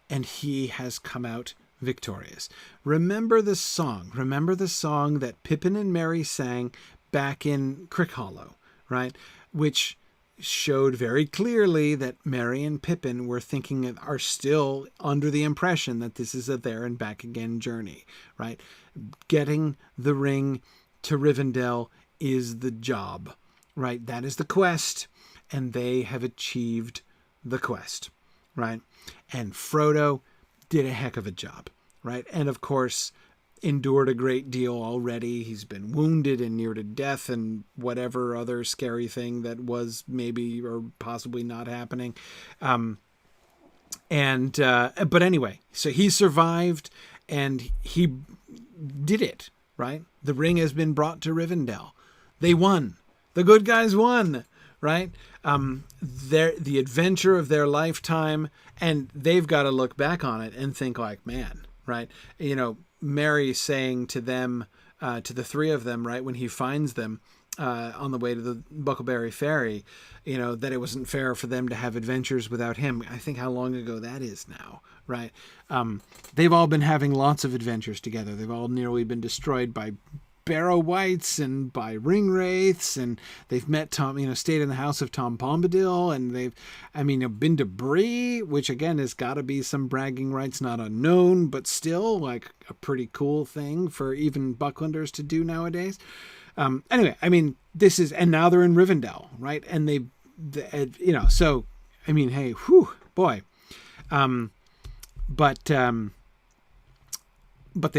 and he has come out victorious. Remember the song that Pippin and Merry sang back in Crickhollow, right? Which showed very clearly that Merry and Pippin are still under the impression that this is a there and back again journey, right? Getting the ring to Rivendell is the job, right? That is the quest, and they have achieved the quest, right? And Frodo did a heck of a job, right? And of course, endured a great deal already. He's been wounded and near to death and whatever other scary thing that was maybe or possibly not happening. But anyway, so he survived and he did it, right? The ring has been brought to Rivendell. They won. The good guys won, right? The adventure of their lifetime, and they've got to look back on it and think like, man, right? Merry saying to them, to the three of them, right, when he finds them on the way to the Buckleberry Ferry, that it wasn't fair for them to have adventures without him. I think how long ago that is now, right? They've all been having lots of adventures together. They've all nearly been destroyed by Barrow Wights and by ring wraiths, and they've met Tom, stayed in the house of Tom Bombadil, and they've, been to Bree, which again has got to be some bragging rights not unknown, but still like a pretty cool thing for even Bucklanders to do nowadays. Anyway, this is, and now they're in Rivendell, right? And so, hey, whew, boy. But they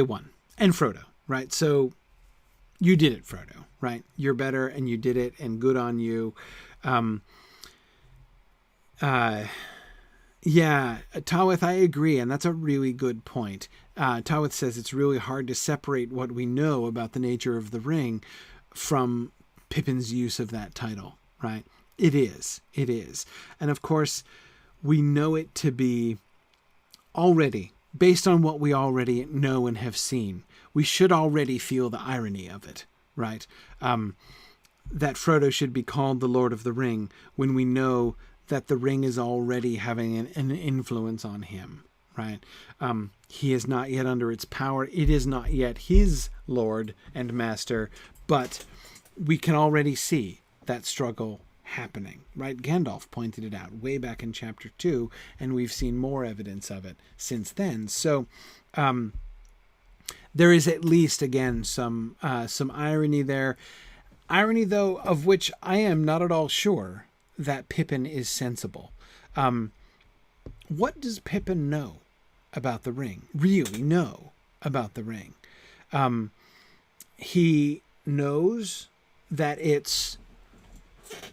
won. And Frodo, right? So you did it, Frodo, right? You're better and you did it, and good on you. Tawith, I agree. And that's a really good point. Tawith says it's really hard to separate what we know about the nature of the ring from Pippin's use of that title, right? It is. And of course, we know it to be already, based on what we already know and have seen, we should already feel the irony of it, right? That Frodo should be called the Lord of the Ring when we know that the ring is already having an influence on him, right? He is not yet under its power. It is not yet his Lord and Master, but we can already see that struggle happening, right? Gandalf pointed it out way back in chapter 2, and we've seen more evidence of it since then. So there is at least, again, some irony there. Irony, though, of which I am not at all sure that Pippin is sensible. What does Pippin know about the ring? Really know about the ring? He knows that it's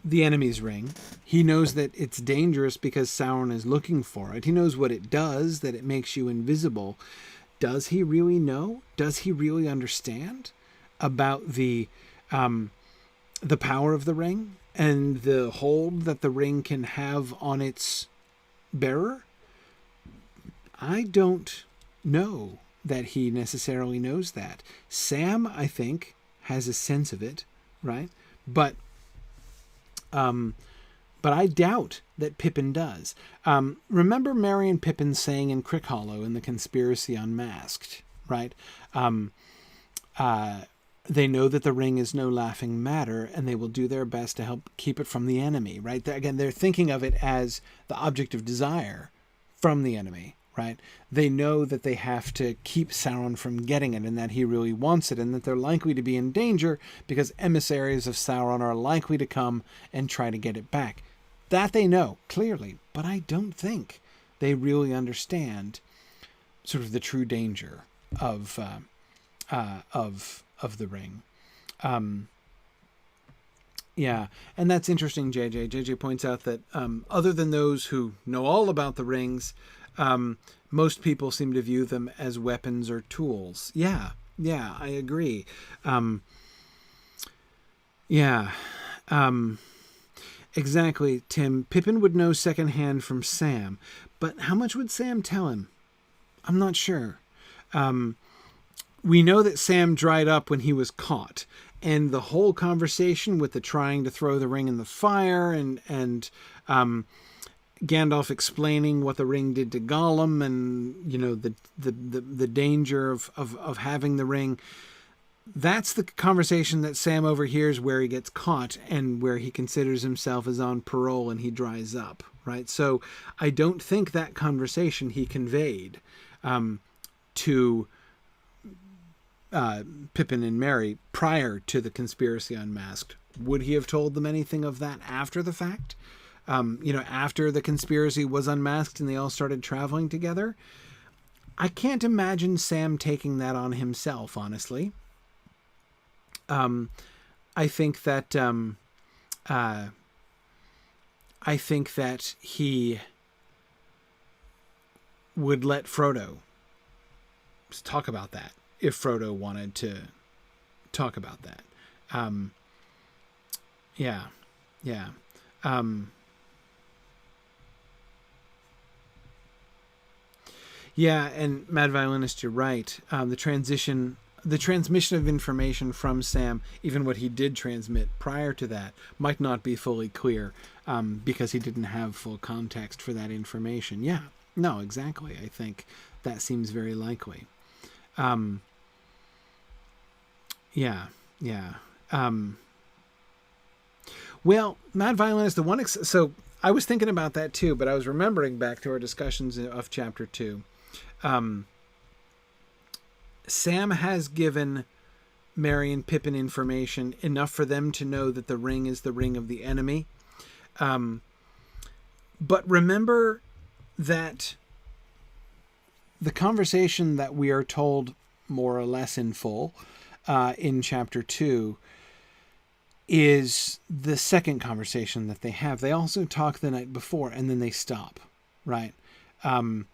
the enemy's ring. He knows that it's dangerous because Sauron is looking for it. He knows what it does, that it makes you invisible. Does he really know? Does he really understand about the power of the ring and the hold that the ring can have on its bearer? I don't know that he necessarily knows that. Sam, I think, has a sense of it, right? But I doubt that Pippin does. Remember Merry and Pippin saying in Crickhollow in The Conspiracy Unmasked, right? They know that the ring is no laughing matter, and they will do their best to help keep it from the enemy, right? Again, they're thinking of it as the object of desire from the enemy, right? They know that they have to keep Sauron from getting it, and that he really wants it, and that they're likely to be in danger because emissaries of Sauron are likely to come and try to get it back. That they know, clearly, but I don't think they really understand sort of the true danger of the ring. And that's interesting, JJ. JJ points out that other than those who know all about the rings, most people seem to view them as weapons or tools. Yeah, I agree. Exactly, Tim. Pippin would know secondhand from Sam, but how much would Sam tell him? I'm not sure. We know that Sam dried up when he was caught, and the whole conversation with the trying to throw the ring in the fire and Gandalf explaining what the ring did to Gollum, and the danger of having the ring. That's the conversation that Sam overhears where he gets caught and where he considers himself as on parole and he dries up, right? So I don't think that conversation he conveyed to Pippin and Merry prior to the Conspiracy Unmasked. Would he have told them anything of that after the fact? After the conspiracy was unmasked and they all started traveling together? I can't imagine Sam taking that on himself, honestly. I think that he would let Frodo talk about that if Frodo wanted to talk about that. And Mad Violinist, you're right. The transmission of information from Sam, even what he did transmit prior to that, might not be fully clear because he didn't have full context for that information. No, exactly. I think that seems very likely. Yeah, yeah. Well, Mad Violinist, the one... so I was thinking about that too, but I was remembering back to our discussions of Chapter 2. Sam has given Merry and Pippin information enough for them to know that the ring is the ring of the enemy. But remember that the conversation that we are told more or less in full in Chapter 2 is the second conversation that they have. They also talk the night before, and then they stop, right? And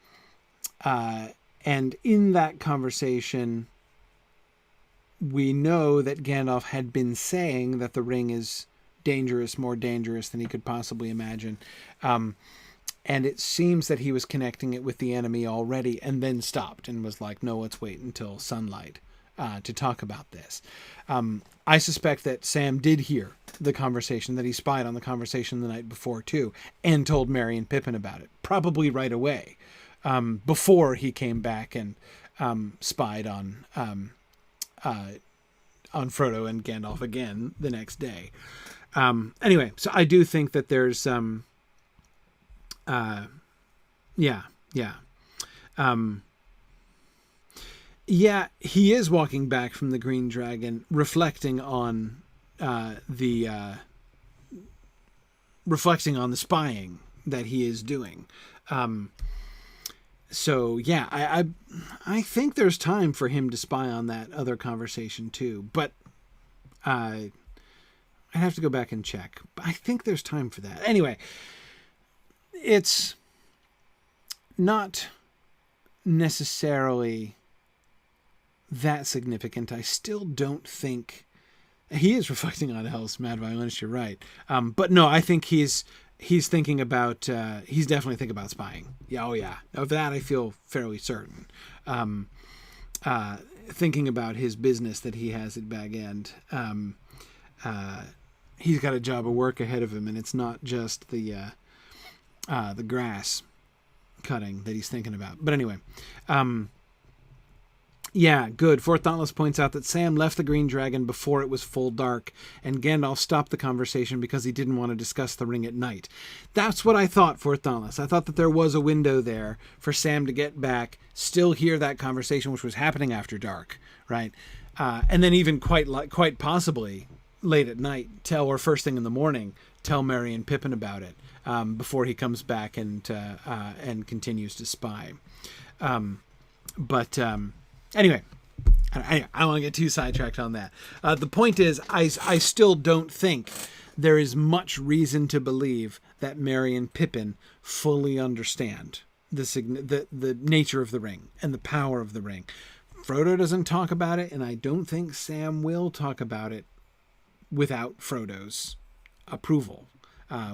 in that conversation, we know that Gandalf had been saying that the ring is dangerous, more dangerous than he could possibly imagine. And it seems that he was connecting it with the enemy already, and then stopped and was like, no, let's wait until sunlight to talk about this. I suspect that Sam did hear the conversation, that he spied on the conversation the night before too, and told Merry and Pippin about it, probably right away, before he came back and spied on Frodo and Gandalf again the next day. Anyway, so I do think that there's he is walking back from the Green Dragon, reflecting on the spying that he is doing. So yeah, I think there's time for him to spy on that other conversation too, but I'd have to go back and check. But I think there's time for that. Anyway, it's not necessarily that significant. I still don't think he is reflecting on Hell's Mad Violinist. You're right. But no, I think he's thinking about, he's definitely thinking about spying. Yeah. Oh yeah. Of that, I feel fairly certain. Thinking about his business that he has at Bag End. He's got a job of work ahead of him, and it's not just the grass cutting that he's thinking about. But anyway, yeah, good. Fourth Dauntless points out that Sam left the Green Dragon before it was full dark, and Gandalf stopped the conversation because he didn't want to discuss the ring at night. That's what I thought, Fourth Dauntless. I thought that there was a window there for Sam to get back, still hear that conversation, which was happening after dark, right? And then even quite possibly late at night, or first thing in the morning, tell Merry and Pippin about it before he comes back and continues to spy. Anyway, I don't want to get too sidetracked on that. The point is, I still don't think there is much reason to believe that Merry and Pippin fully understand the nature of the ring and the power of the ring. Frodo doesn't talk about it, and I don't think Sam will talk about it without Frodo's approval,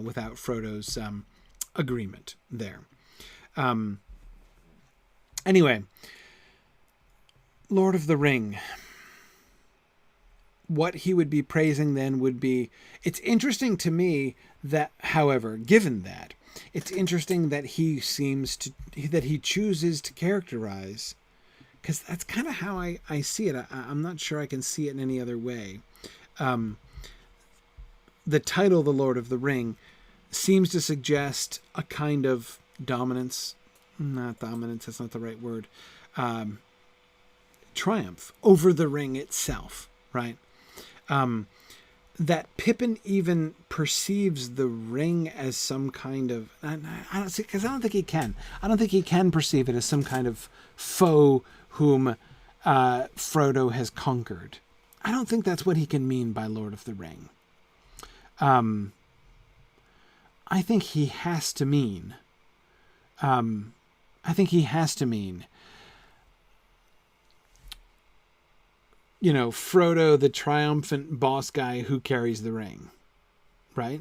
without Frodo's agreement there. Anyway, Lord of the Ring. What he would be praising then would be... It's interesting to me that, however, given that, it's interesting that he chooses to characterize, because that's kind of how I see it. I'm not sure I can see it in any other way. The title, The Lord of the Ring, seems to suggest a kind of dominance. Not dominance, that's not the right word. Triumph over the ring itself, right? That Pippin even perceives the ring as some kind of... I don't think he can. I don't think he can perceive it as some kind of foe whom Frodo has conquered. I don't think that's what he can mean by Lord of the Ring. I think he has to mean... Frodo, the triumphant boss guy who carries the ring, right?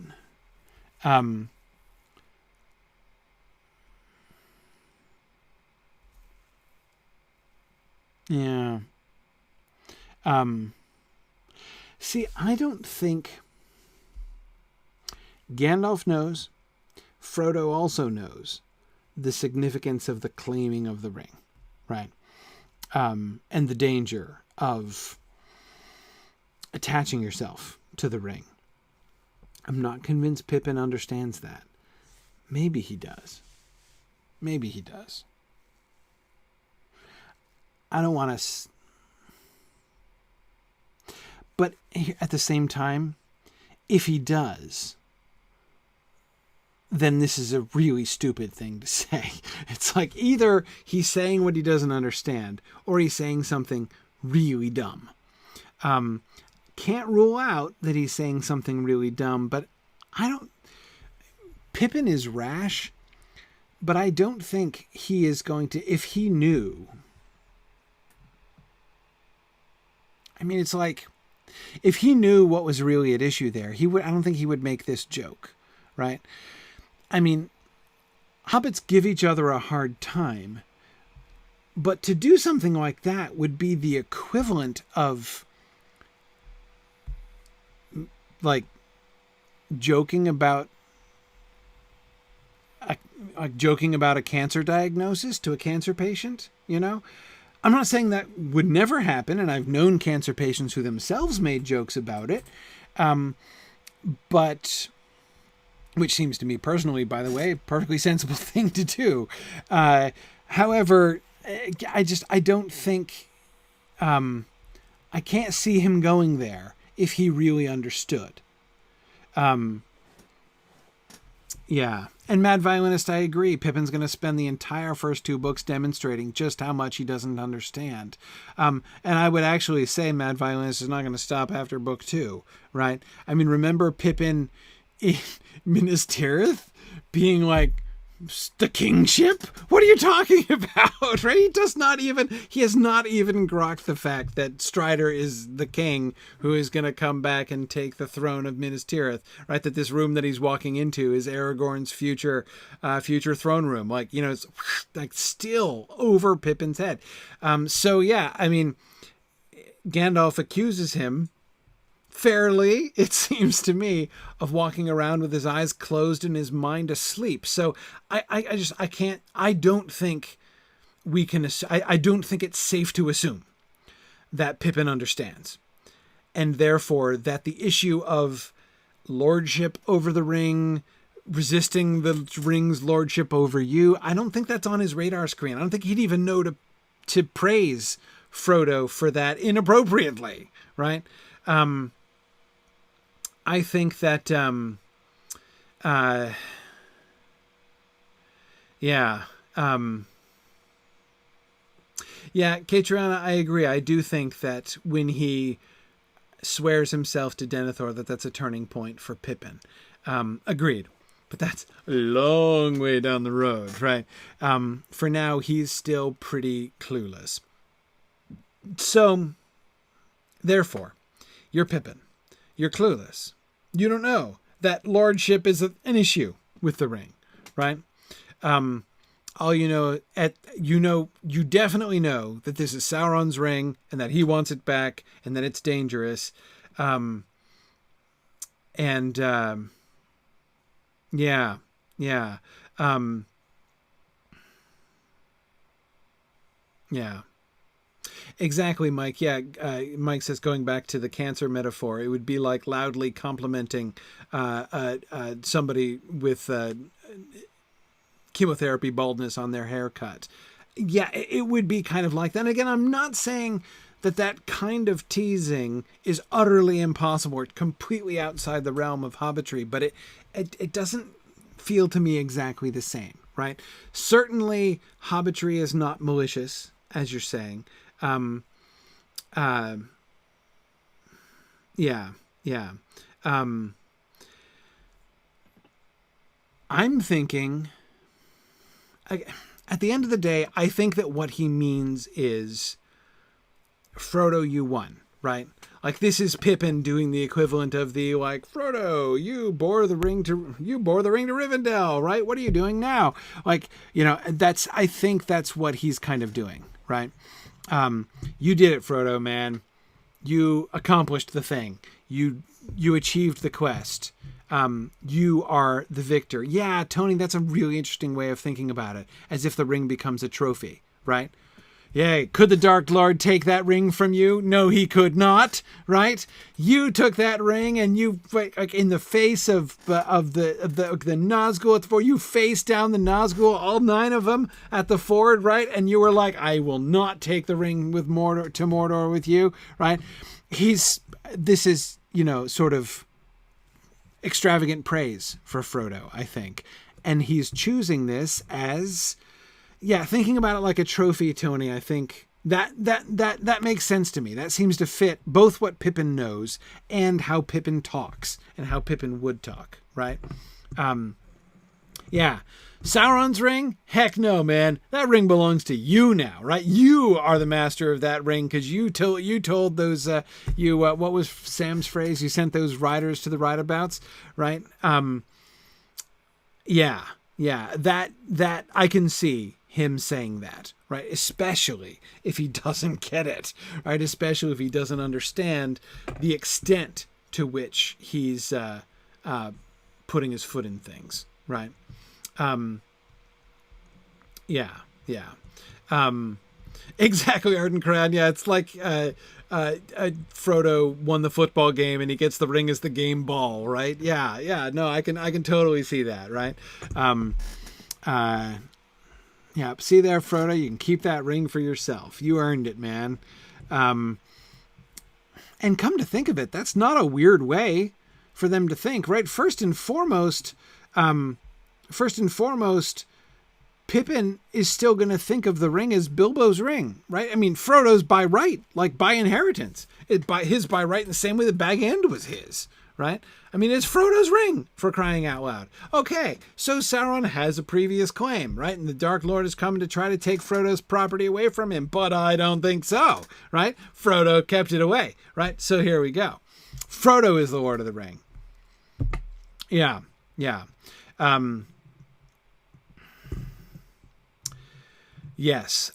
Yeah. See, I don't think Gandalf knows. Frodo also knows the significance of the claiming of the ring, right? And the danger of attaching yourself to the ring. I'm not convinced Pippin understands that. Maybe he does. Maybe he does. I don't want to... But at the same time, if he does, then this is a really stupid thing to say. It's like either he's saying what he doesn't understand, or he's saying something really dumb. Can't rule out that he's saying something really dumb, but Pippin is rash, but I don't think he is going to, if he knew. I mean, it's like, if he knew what was really at issue there, I don't think he would make this joke, right? I mean, hobbits give each other a hard time, but to do something like that would be the equivalent of like joking about a cancer diagnosis to a cancer patient, you know? I'm not saying that would never happen, and I've known cancer patients who themselves made jokes about it, but which seems to me personally, by the way, a perfectly sensible thing to do. However, I don't think, I can't see him going there if he really understood. Yeah. And Mad Violinist, I agree. Pippin's going to spend the entire first 2 books demonstrating just how much he doesn't understand. And I would actually say Mad Violinist is not going to stop after book 2, right? I mean, remember Pippin in Minas Tirith being like, the kingship? What are you talking about? Right? He has not even grokked the fact that Strider is the king who is going to come back and take the throne of Minas Tirith, right? That this room that he's walking into is Aragorn's future throne room. Like, you know, it's like still over Pippin's head. So yeah, I mean, Gandalf accuses him fairly, it seems to me, of walking around with his eyes closed and his mind asleep. So I don't think it's safe to assume that Pippin understands. And therefore that the issue of lordship over the ring, resisting the ring's lordship over you, I don't think that's on his radar screen. I don't think he'd even know to praise Frodo for that inappropriately, right? I think that, Catriona, I agree. I do think that when he swears himself to Denethor, that's a turning point for Pippin. Agreed. But that's a long way down the road, right? For now, he's still pretty clueless. So, therefore, you're Pippin. You're clueless. You don't know that lordship is an issue with the ring, right? All you know, you definitely know that this is Sauron's ring and that he wants it back and that it's dangerous. Exactly, Mike. Yeah, Mike says, going back to the cancer metaphor, it would be like loudly complimenting somebody with chemotherapy baldness on their haircut. Yeah, it would be kind of like that. And again, I'm not saying that kind of teasing is utterly impossible or completely outside the realm of hobbitry, but it doesn't feel to me exactly the same, right? Certainly, hobbitry is not malicious, as you're saying. I'm thinking, at the end of the day, I think that what he means is, Frodo, you won, right? Like, this is Pippin doing the equivalent of the, like, Frodo, you bore the ring to Rivendell, right? What are you doing now? Like, you know, I think that's what he's kind of doing, right? You did it, Frodo, man. You accomplished the thing. You achieved the quest. You are the victor. Yeah, Tony, that's a really interesting way of thinking about it. As if the ring becomes a trophy, right? Yay. Could the Dark Lord take that ring from you? No, he could not, right? You took that ring and you, like in the face of the Nazgul at the ford, you faced down the Nazgul, all 9 of them at the ford, right? And you were like, I will not take the ring with Mordor to Mordor with you, right? This is, sort of extravagant praise for Frodo, I think. And he's choosing this as... Yeah, thinking about it like a trophy, Tony, I think that makes sense to me. That seems to fit both what Pippin knows and how Pippin talks and how Pippin would talk, right? Yeah. Sauron's ring? Heck no, man. That ring belongs to you now, right? You are the master of that ring because you told those, what was Sam's phrase? You sent those riders to the rideabouts, right? Yeah, that I can see him saying that, right? Especially if he doesn't get it, right? Especially if he doesn't understand the extent to which he's putting his foot in things, right? Yeah. Exactly, Arden Crown. Yeah, it's like Frodo won the football game and he gets the ring as the game ball, right? Yeah. No, I can totally see that, right? Yeah, see there, Frodo, you can keep that ring for yourself. You earned it, man. And come to think of it, that's not a weird way for them to think, right? First and foremost, Pippin is still going to think of the ring as Bilbo's ring, right? I mean, Frodo's by right, like by inheritance. His by right in the same way the Bag End was his, right? I mean, it's Frodo's ring, for crying out loud. Okay, so Sauron has a previous claim, right? And the Dark Lord is coming to try to take Frodo's property away from him, but I don't think so, right? Frodo kept it away, right? So here we go. Frodo is the Lord of the Ring. Yeah. Yes.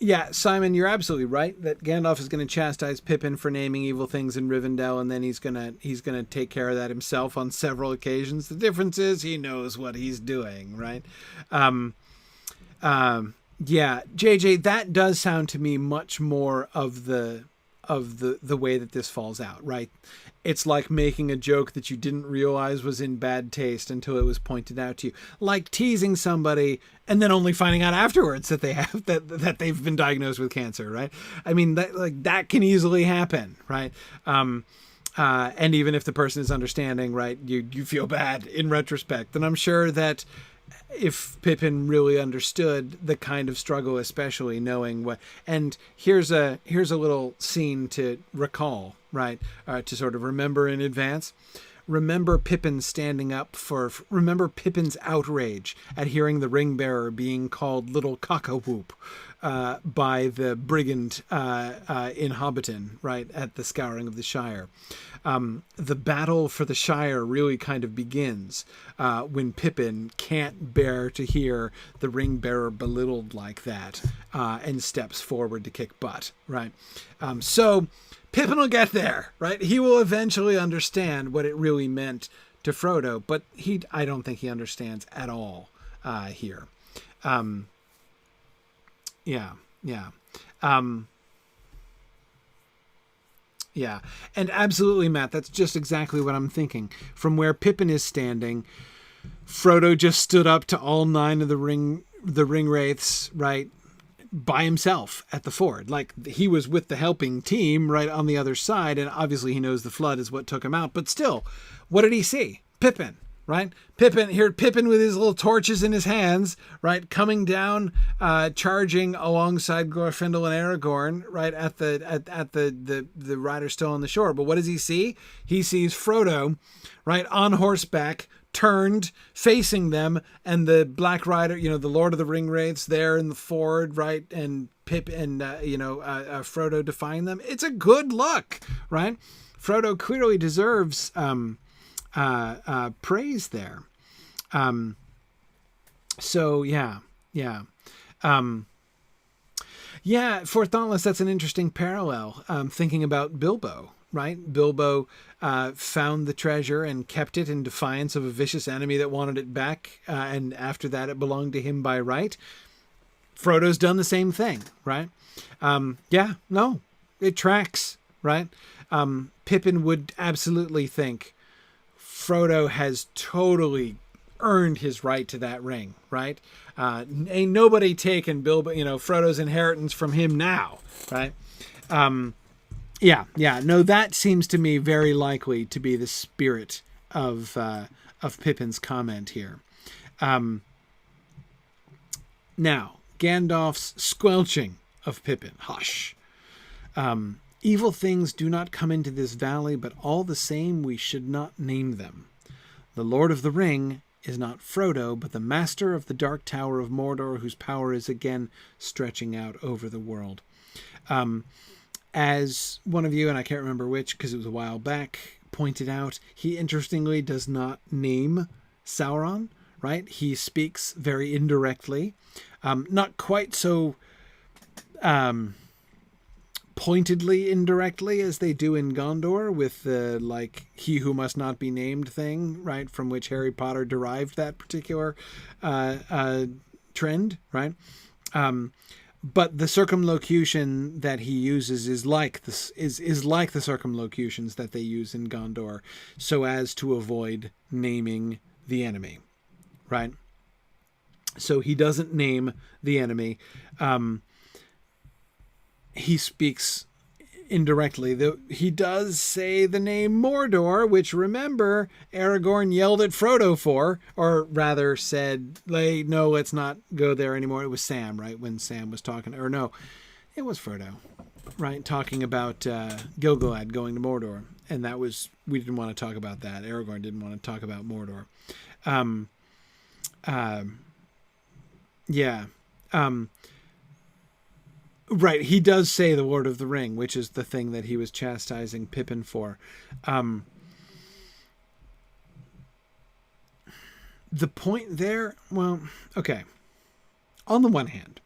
Yeah, Simon, you're absolutely right that Gandalf is going to chastise Pippin for naming evil things in Rivendell, and then he's gonna take care of that himself on several occasions. The difference is he knows what he's doing, right? Yeah, JJ, that does sound to me much more of the way that this falls out, right? It's like making a joke that you didn't realize was in bad taste until it was pointed out to you. Like teasing somebody and then only finding out afterwards that they have that they've been diagnosed with cancer, right? I mean, that can easily happen, right? And even if the person is understanding, right, you feel bad in retrospect. And I'm sure that if Pippin really understood the kind of struggle, especially knowing what, and here's a little scene to recall, right? To sort of remember in advance. Remember Pippin's outrage at hearing the ring bearer being called Little Cockawhoop by the brigand in Hobbiton, right, at the Scouring of the Shire. The battle for the Shire really kind of begins when Pippin can't bear to hear the ring bearer belittled like that and steps forward to kick butt, right? So Pippin will get there, right? He will eventually understand what it really meant to Frodo, but I don't think he understands at all here. Yeah. And absolutely, Matt, that's just exactly what I'm thinking. From where Pippin is standing, Frodo just stood up to all 9 of the ring wraiths, right, by himself at the ford. Like, he was with the helping team right on the other side, and obviously he knows the flood is what took him out. But still, what did he see? Pippin, right? Pippin with his little torches in his hands, right, coming down, charging alongside Glorfindel and Aragorn, right, at the rider still on the shore. But what does he see? He sees Frodo, right, on horseback, turned, facing them, and the Black Rider, the Lord of the Ring Wraiths there in the ford, right, and Frodo defying them. It's a good look, right? Frodo clearly deserves praise there. So yeah. For Thoughtless, that's an interesting parallel. Thinking about Bilbo, right? Bilbo found the treasure and kept it in defiance of a vicious enemy that wanted it back. And after that, it belonged to him by right. Frodo's done the same thing, right? Yeah, no, it tracks, right? Pippin would absolutely think Frodo has totally earned his right to that ring, right? Ain't nobody taking Bilbo, Frodo's inheritance from him now, right? Yeah. No, that seems to me very likely to be the spirit of Pippin's comment here. Now, Gandalf's squelching of Pippin. Hush. Evil things do not come into this valley, but all the same we should not name them. The Lord of the Ring is not Frodo, but the master of the Dark Tower of Mordor, whose power is again stretching out over the world. As one of you, and I can't remember which because it was a while back, pointed out, he interestingly does not name Sauron, right? He speaks very indirectly. Not quite so pointedly indirectly as they do in Gondor with the he who must not be named thing, right, from which Harry Potter derived that particular trend, right? But the circumlocution that he uses is like this is like the circumlocutions that they use in Gondor, so as to avoid naming the enemy, right? So he doesn't name the enemy. He speaks indirectly. He does say the name Mordor, which, remember, Aragorn yelled at Frodo for, or rather said, no, let's not go there anymore. It was Sam, right? When Sam was talking, or no, it was Frodo, right? Talking about Gil-galad going to Mordor. And that was, we didn't want to talk about that. Aragorn didn't want to talk about Mordor. Right, he does say the Lord of the Ring, which is the thing that he was chastising Pippin for. The point there, well, okay. On the one hand,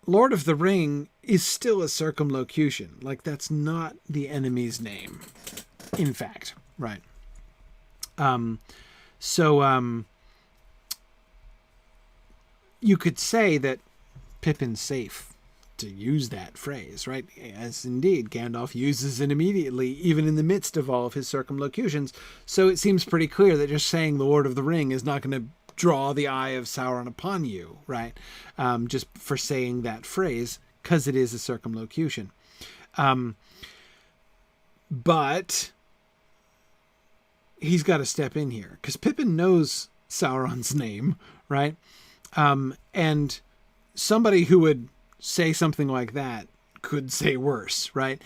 Lord of the Ring is still a circumlocution. That's not the enemy's name, in fact, right? You could say that Pippin's safe to use that phrase, right? As indeed Gandalf uses it immediately, even in the midst of all of his circumlocutions. So it seems pretty clear that just saying the Lord of the Ring is not going to draw the eye of Sauron upon you, right? Just for saying that phrase, because it is a circumlocution. But he's got to step in here, because Pippin knows Sauron's name, right? And somebody who would say something like that could say worse, right?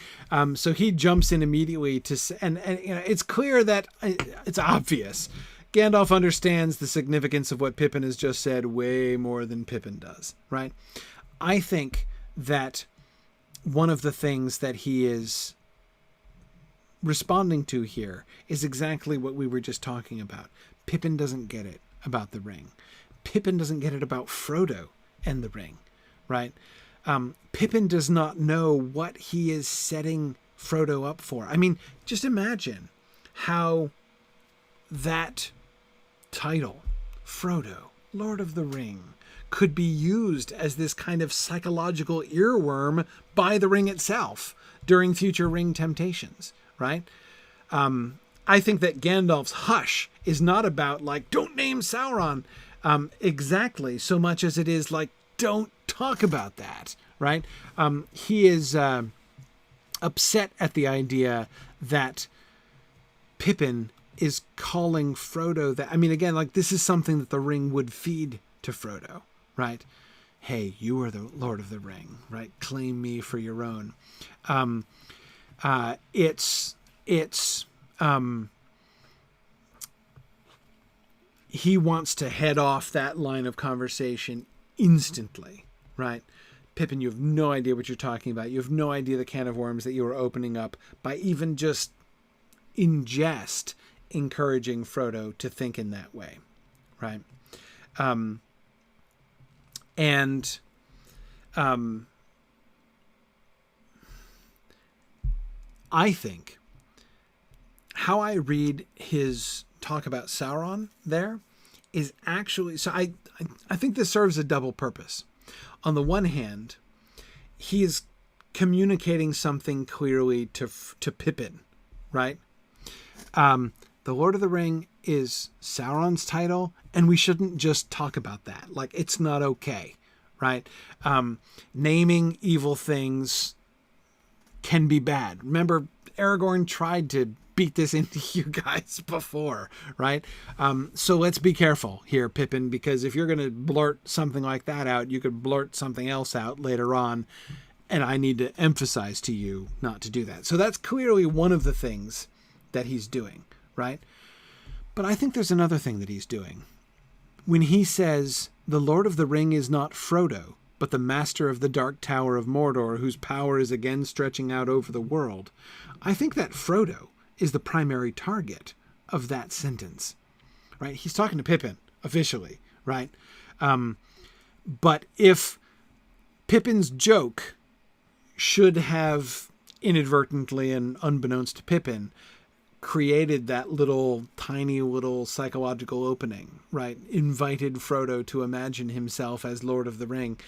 So he jumps in immediately to say, and it's clear that it's obvious. Gandalf understands the significance of what Pippin has just said way more than Pippin does, right? I think that one of the things that he is responding to here is exactly what we were just talking about. Pippin doesn't get it about the ring. Pippin doesn't get it about Frodo and the ring, right? Pippin does not know what he is setting Frodo up for. I mean, just imagine how that title, Frodo, Lord of the Ring, could be used as this kind of psychological earworm by the ring itself during future ring temptations, right? I think that Gandalf's hush is not about don't name Sauron exactly so much as it is don't talk about that, right? He is upset at the idea that Pippin is calling Frodo that. I mean, again, this is something that the ring would feed to Frodo, right? Hey, you are the Lord of the Ring, right? Claim me for your own. He wants to head off that line of conversation instantly, right? Pippin, you have no idea what you're talking about. You have no idea the can of worms that you are opening up by even just in jest encouraging Frodo to think in that way, right? I think how I read his talk about Sauron there is actually, so I think this serves a double purpose. On the one hand, he is communicating something clearly to Pippin, right? The Lord of the Ring is Sauron's title, and we shouldn't just talk about that. Like, it's not okay, right? Naming evil things can be bad. Remember, Aragorn tried to beat this into you guys before, right? So let's be careful here, Pippin, because if you're going to blurt something like that out, you could blurt something else out later on, and I need to emphasize to you not to do that. So that's clearly one of the things that he's doing, right? But I think there's another thing that he's doing. When he says, the Lord of the Ring is not Frodo, but the master of the Dark Tower of Mordor, whose power is again stretching out over the world, I think that Frodo is the primary target of that sentence, right? He's talking to Pippin officially, right? But if Pippin's joke should have inadvertently and unbeknownst to Pippin created that little tiny little psychological opening, right? Invited Frodo to imagine himself as Lord of the Ring.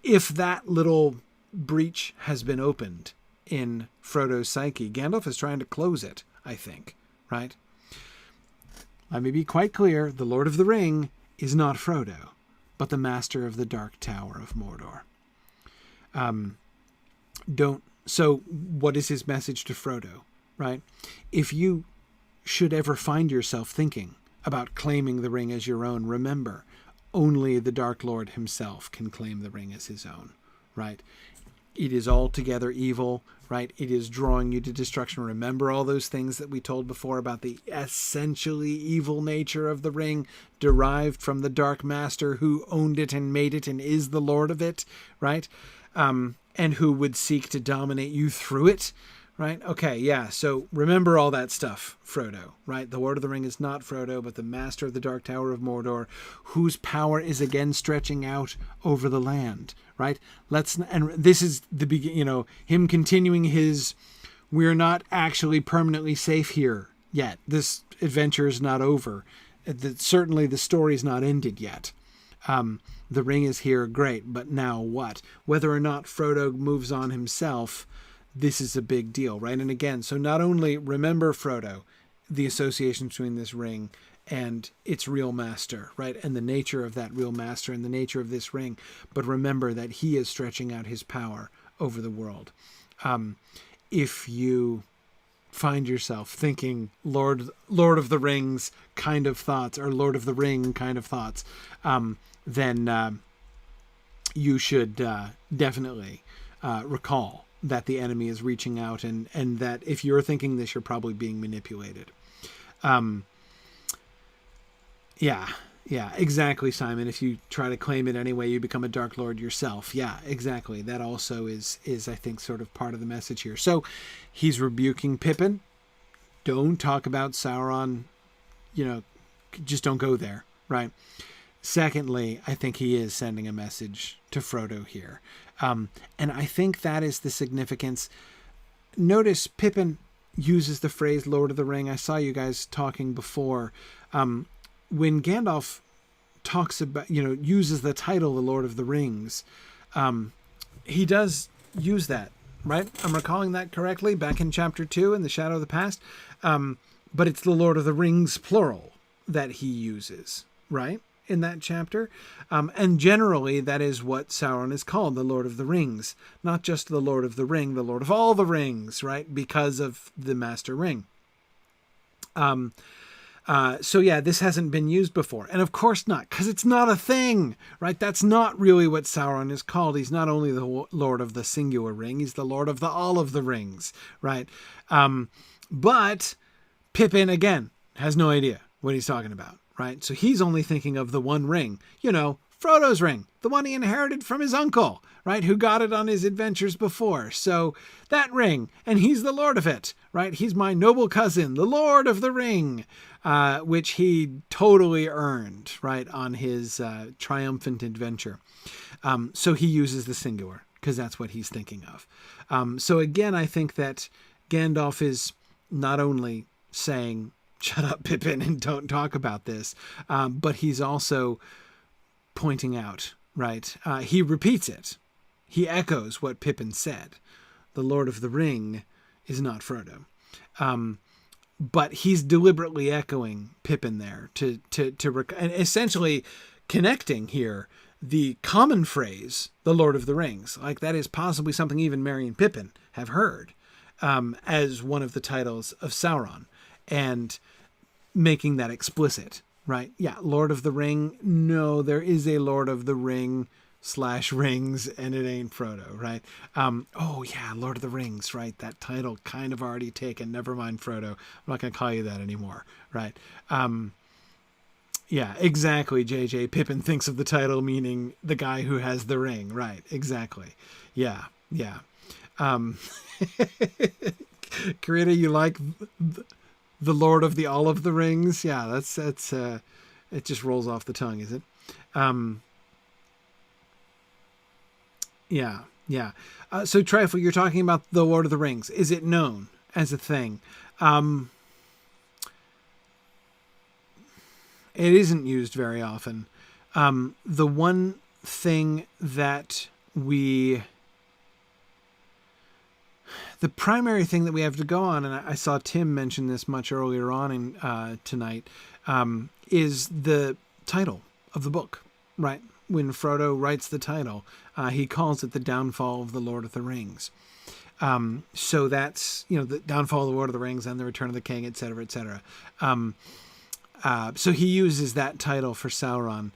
If that little breach has been opened in Frodo's psyche, Gandalf is trying to close it, I think, right? Let me be quite clear. The Lord of the Ring is not Frodo, but the master of the Dark Tower of Mordor. So what is his message to Frodo, right? If you should ever find yourself thinking about claiming the ring as your own, remember, only the Dark Lord himself can claim the ring as his own, right? It is altogether evil, right? It is drawing you to destruction. Remember all those things that we told before about the essentially evil nature of the ring derived from the Dark Master who owned it and made it and is the Lord of it, right? And who would seek to dominate you through it, right? Okay, yeah, so remember all that stuff, Frodo, right? The Lord of the Ring is not Frodo, but the master of the Dark Tower of Mordor, whose power is again stretching out over the land, right? And this is the beginning, him continuing his, we're not actually permanently safe here yet. This adventure is not over. Certainly the story's not ended yet. The ring is here, great, but now what? Whether or not Frodo moves on himself, this is a big deal, right? And again, so not only remember Frodo, the association between this ring and its real master, right? And the nature of that real master and the nature of this ring, but remember that he is stretching out his power over the world. If you find yourself thinking Lord of the Rings kind of thoughts or Lord of the Ring kind of thoughts, then you should definitely recall that the enemy is reaching out and that if you're thinking this, you're probably being manipulated. Yeah, exactly, Simon. If you try to claim it anyway, you become a Dark Lord yourself. Yeah, exactly. That also is I think, sort of part of the message here. So he's rebuking Pippin. Don't talk about Sauron. Just don't go there, right? Secondly, I think he is sending a message to Frodo here. And I think that is the significance. Notice Pippin uses the phrase Lord of the Ring. I saw you guys talking before. When Gandalf talks about, uses the title the Lord of the Rings, he does use that, right? I'm recalling that correctly back in chapter 2 in The Shadow of the Past. But it's the Lord of the Rings, plural, that he uses, right? In that chapter. And generally that is what Sauron is called, the Lord of the Rings, not just the Lord of the Ring, the Lord of all the rings, right? Because of the Master Ring. So yeah, this hasn't been used before. And of course not, because it's not a thing, right? That's not really what Sauron is called. He's not only the Lord of the singular ring, he's the Lord of all of the rings, right? But Pippin, again, has no idea what he's talking about, right? So he's only thinking of the one ring, Frodo's ring, the one he inherited from his uncle, right? Who got it on his adventures before. So that ring, and he's the Lord of it, right? He's my noble cousin, the Lord of the Ring, which he totally earned, right? On his triumphant adventure. So he uses the singular because that's what he's thinking of. So again, I think that Gandalf is not only saying, shut up, Pippin, and don't talk about this, but he's also pointing out, right? He repeats it. He echoes what Pippin said. The Lord of the Ring is not Frodo. But he's deliberately echoing Pippin there and essentially connecting here the common phrase, the Lord of the Rings. Like, that is possibly something even Merry and Pippin have heard as one of the titles of Sauron, and making that explicit, right? Yeah, Lord of the Ring. No, there is a Lord of the Ring / rings, and it ain't Frodo, right? Oh yeah, Lord of the Rings, right? That title kind of already taken. Never mind Frodo. I'm not going to call you that anymore, right? Yeah, exactly, JJ. Pippin thinks of the title meaning the guy who has the ring, right? Exactly. Yeah. Karita, you like the Lord of the All of the Rings? Yeah, that's it just rolls off the tongue, is it? Yeah. So Trifle, you're talking about the Lord of the Rings. Is it known as a thing? It isn't used very often. The one thing that the primary thing that we have to go on, and I saw Tim mention this much earlier on tonight, is the title of the book, right? When Frodo writes the title, he calls it The Downfall of the Lord of the Rings. So that's, the downfall of the Lord of the Rings and the Return of the King, etc., etc. So he uses that title for Sauron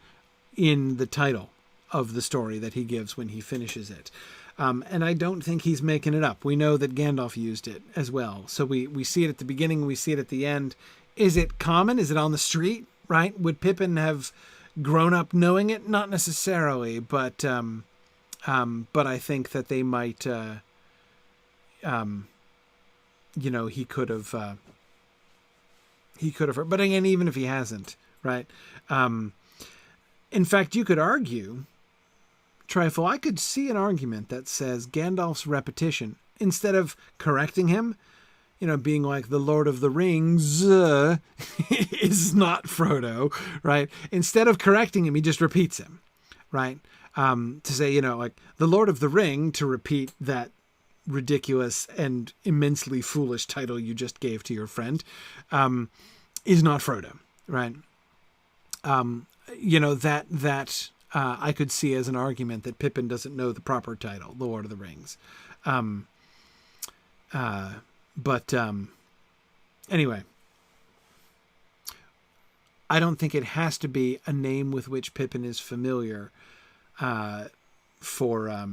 in the title of the story that he gives when he finishes it. And I don't think he's making it up. We know that Gandalf used it as well. So we see it at the beginning, we see it at the end. Is it common? Is it on the street, right? Would Pippin have grown up knowing it? Not necessarily, but I think that they might, he could have, but again, even if he hasn't, right? In fact, you could argue, Trifle, I could see an argument that says Gandalf's repetition, instead of correcting him, being like the Lord of the Rings is not Frodo, right? Instead of correcting him, he just repeats him, right? To say, like the Lord of the Ring, to repeat that ridiculous and immensely foolish title you just gave to your friend, is not Frodo, right? That I could see as an argument that Pippin doesn't know the proper title, the Lord of the Rings. But anyway, I don't think it has to be a name with which Pippin is familiar for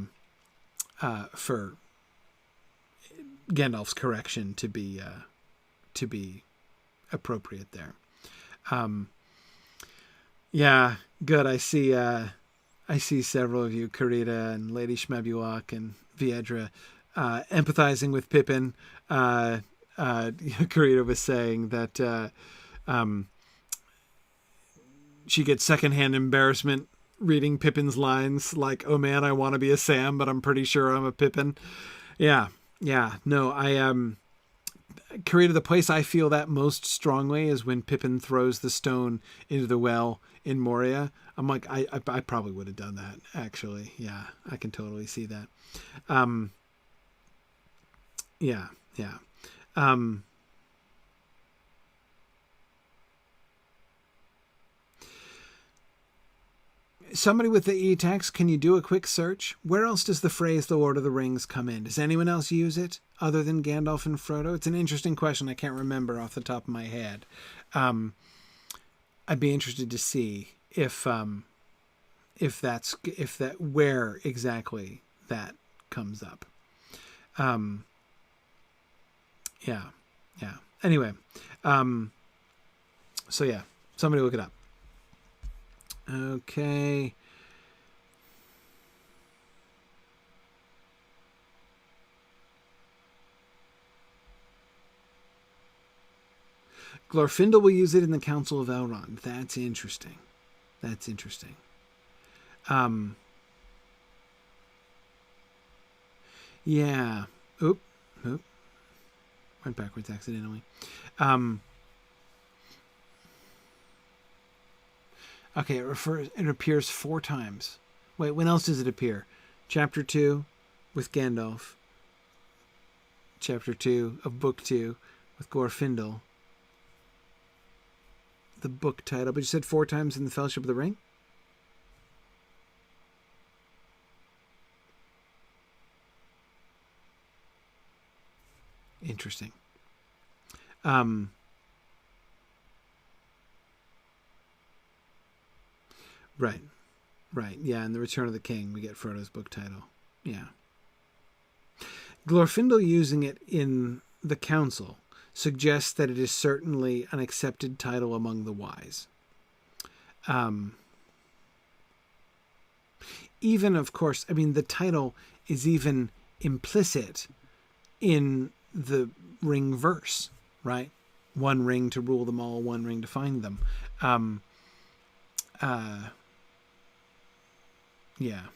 Gandalf's correction to be appropriate there. Yeah, good. I see several of you, Karita and Lady Shmebulok and Viedra, empathizing with Pippin. Karita was saying that she gets secondhand embarrassment reading Pippin's lines, like, "Oh man, I want to be a Sam, but I'm pretty sure I'm a Pippin." Yeah. No, Karita, the place I feel that most strongly is when Pippin throws the stone into the well in Moria. I'm like, I probably would have done that, actually. Yeah, I can totally see that. Yeah. Somebody with the e-text, can you do a quick search? Where else does the phrase The Lord of the Rings come in? Does anyone else use it other than Gandalf and Frodo? It's an interesting question. I can't remember off the top of my head. I'd be interested to see if where exactly that comes up. Yeah. Anyway, so yeah, somebody look it up. Okay. Glorfindel will use it in the Council of Elrond. That's interesting. Yeah. Oop. Went backwards accidentally. Okay, it appears 4 times. Wait, when else does it appear? Chapter 2 with Gandalf. Chapter 2 of Book 2 with Gorefindell. The book title. But you said 4 times in the Fellowship of the Ring? Interesting. Right. Right. Yeah, in The Return of the King, we get Frodo's book title. Yeah. Glorfindel using it in the Council suggests that it is certainly an accepted title among the wise. Even, of course, I mean, the title is even implicit in the ring verse, right? 1 ring to rule them all, 1 ring to find them. Yeah.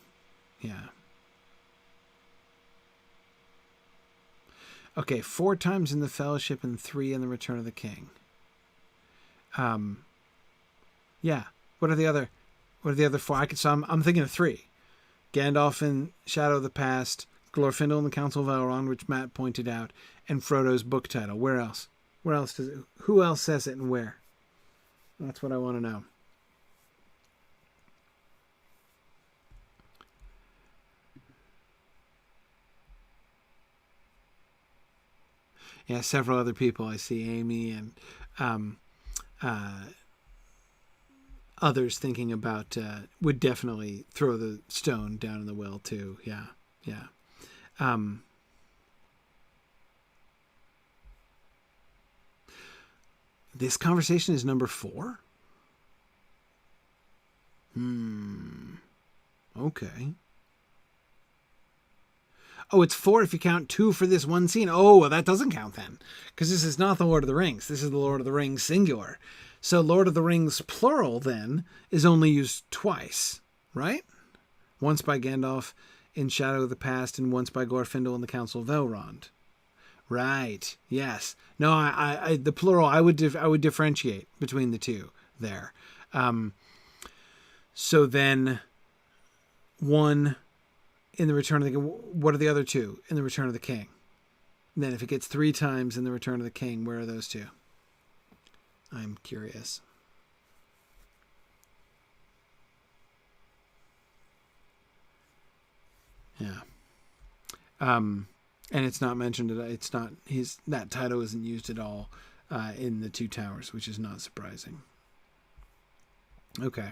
Okay, 4 times in the Fellowship and 3 in the Return of the King. Yeah. What are the other 4? I'm thinking of 3. Gandalf in Shadow of the Past, Glorfindel in the Council of Elrond, which Matt pointed out, and Frodo's book title. Where else? Who else says it and where? That's what I want to know. Yeah, several other people. I see Amy and others thinking about would definitely throw the stone down in the well too. Yeah. This conversation is number 4? Okay. Oh, it's 4 if you count 2 for this one scene. Oh, well, that doesn't count then. Because this is not the Lord of the Rings. This is the Lord of the Rings singular. So Lord of the Rings plural, then, is only used twice, right? Once by Gandalf in Shadow of the Past and once by Gorefindel in the Council of Elrond. Right. Yes. No, I the plural, I would differentiate between the two there. So then 1 in the Return of the King. What are the other 2 in the Return of the King? And then if it gets 3 times in the Return of the King, where are those 2? I'm curious. Yeah. And it's not mentioned. It's not that title isn't used at all in the 2 Towers, which is not surprising. Okay.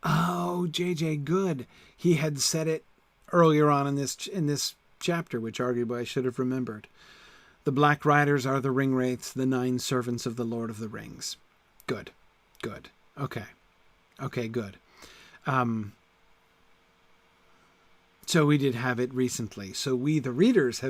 Oh, JJ, good. He had said it earlier on in this chapter, which arguably I should have remembered. The Black Riders are the ring wraiths, the 9 servants of the Lord of the Rings. Good. Okay, good. So we did have it recently. So we, the readers,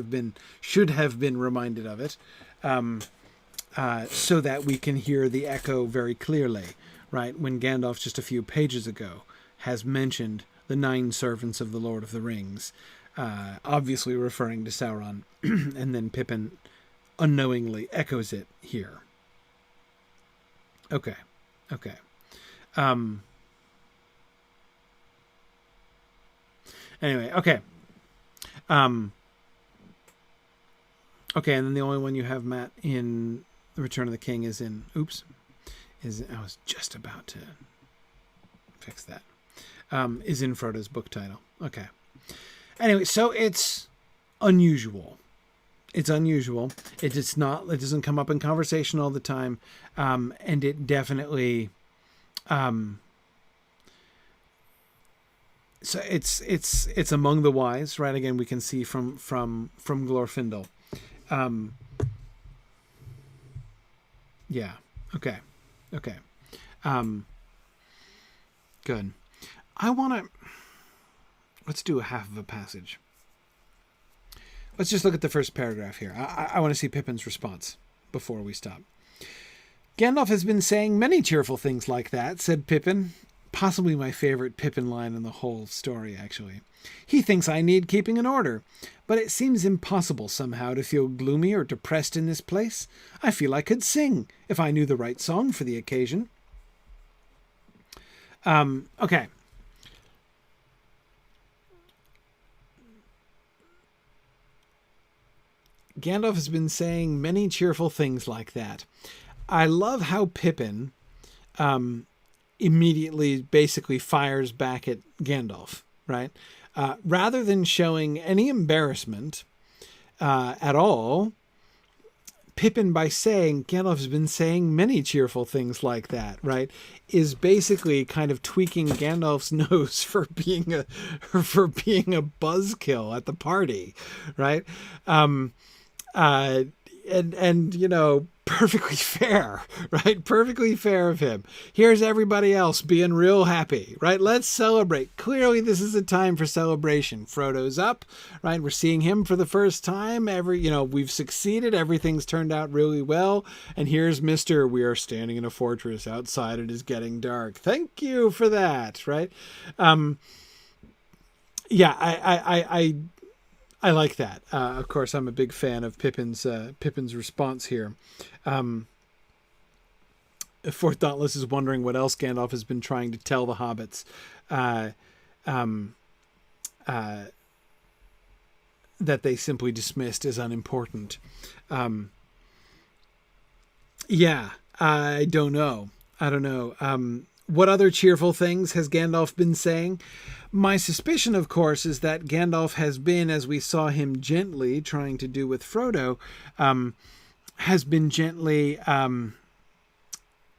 should have been reminded of it, so that we can hear the echo very clearly. Right, when Gandalf just a few pages ago has mentioned the 9 servants of the Lord of the Rings, obviously referring to Sauron, and then Pippin unknowingly echoes it here. Okay. Anyway, okay. Okay, and then the only one you have, Matt, in The Return of the King is in... I was just about to fix that. Is in Frodo's book title. Okay. Anyway, so it's unusual. It doesn't come up in conversation all the time. And it definitely, so it's among the wise, right? Again, we can see from Glorfindel. Yeah. Okay. Good. Let's do a half of a passage. Let's just look at the first paragraph here. I want to see Pippin's response before we stop. Gandalf has been saying many cheerful things like that, said Pippin. Possibly my favorite Pippin line in the whole story, actually. He thinks I need keeping in order, but it seems impossible somehow to feel gloomy or depressed in this place. I feel I could sing if I knew the right song for the occasion. Okay. Gandalf has been saying many cheerful things like that. I love how Pippin immediately basically fires back at Gandalf, right? Rather than showing any embarrassment at all, Pippin, by saying Gandalf has been saying many cheerful things like that, right, is basically kind of tweaking Gandalf's nose for being a buzzkill at the party, right? And you know, perfectly fair, right? Perfectly fair of him. Here's everybody else being real happy, right? Let's celebrate. Clearly, this is a time for celebration. Frodo's up, right? We're seeing him for the first time. We've succeeded. Everything's turned out really well. And here's Mr. We are standing in a fortress outside. It is getting dark. Thank you for that, right? I like that. Of course, I'm a big fan of Pippin's response here. Fourth Dauntless is wondering what else Gandalf has been trying to tell the hobbits. That they simply dismissed as unimportant. I don't know. What other cheerful things has Gandalf been saying? My suspicion, of course, is that Gandalf has been, as we saw him gently trying to do with Frodo, has been gently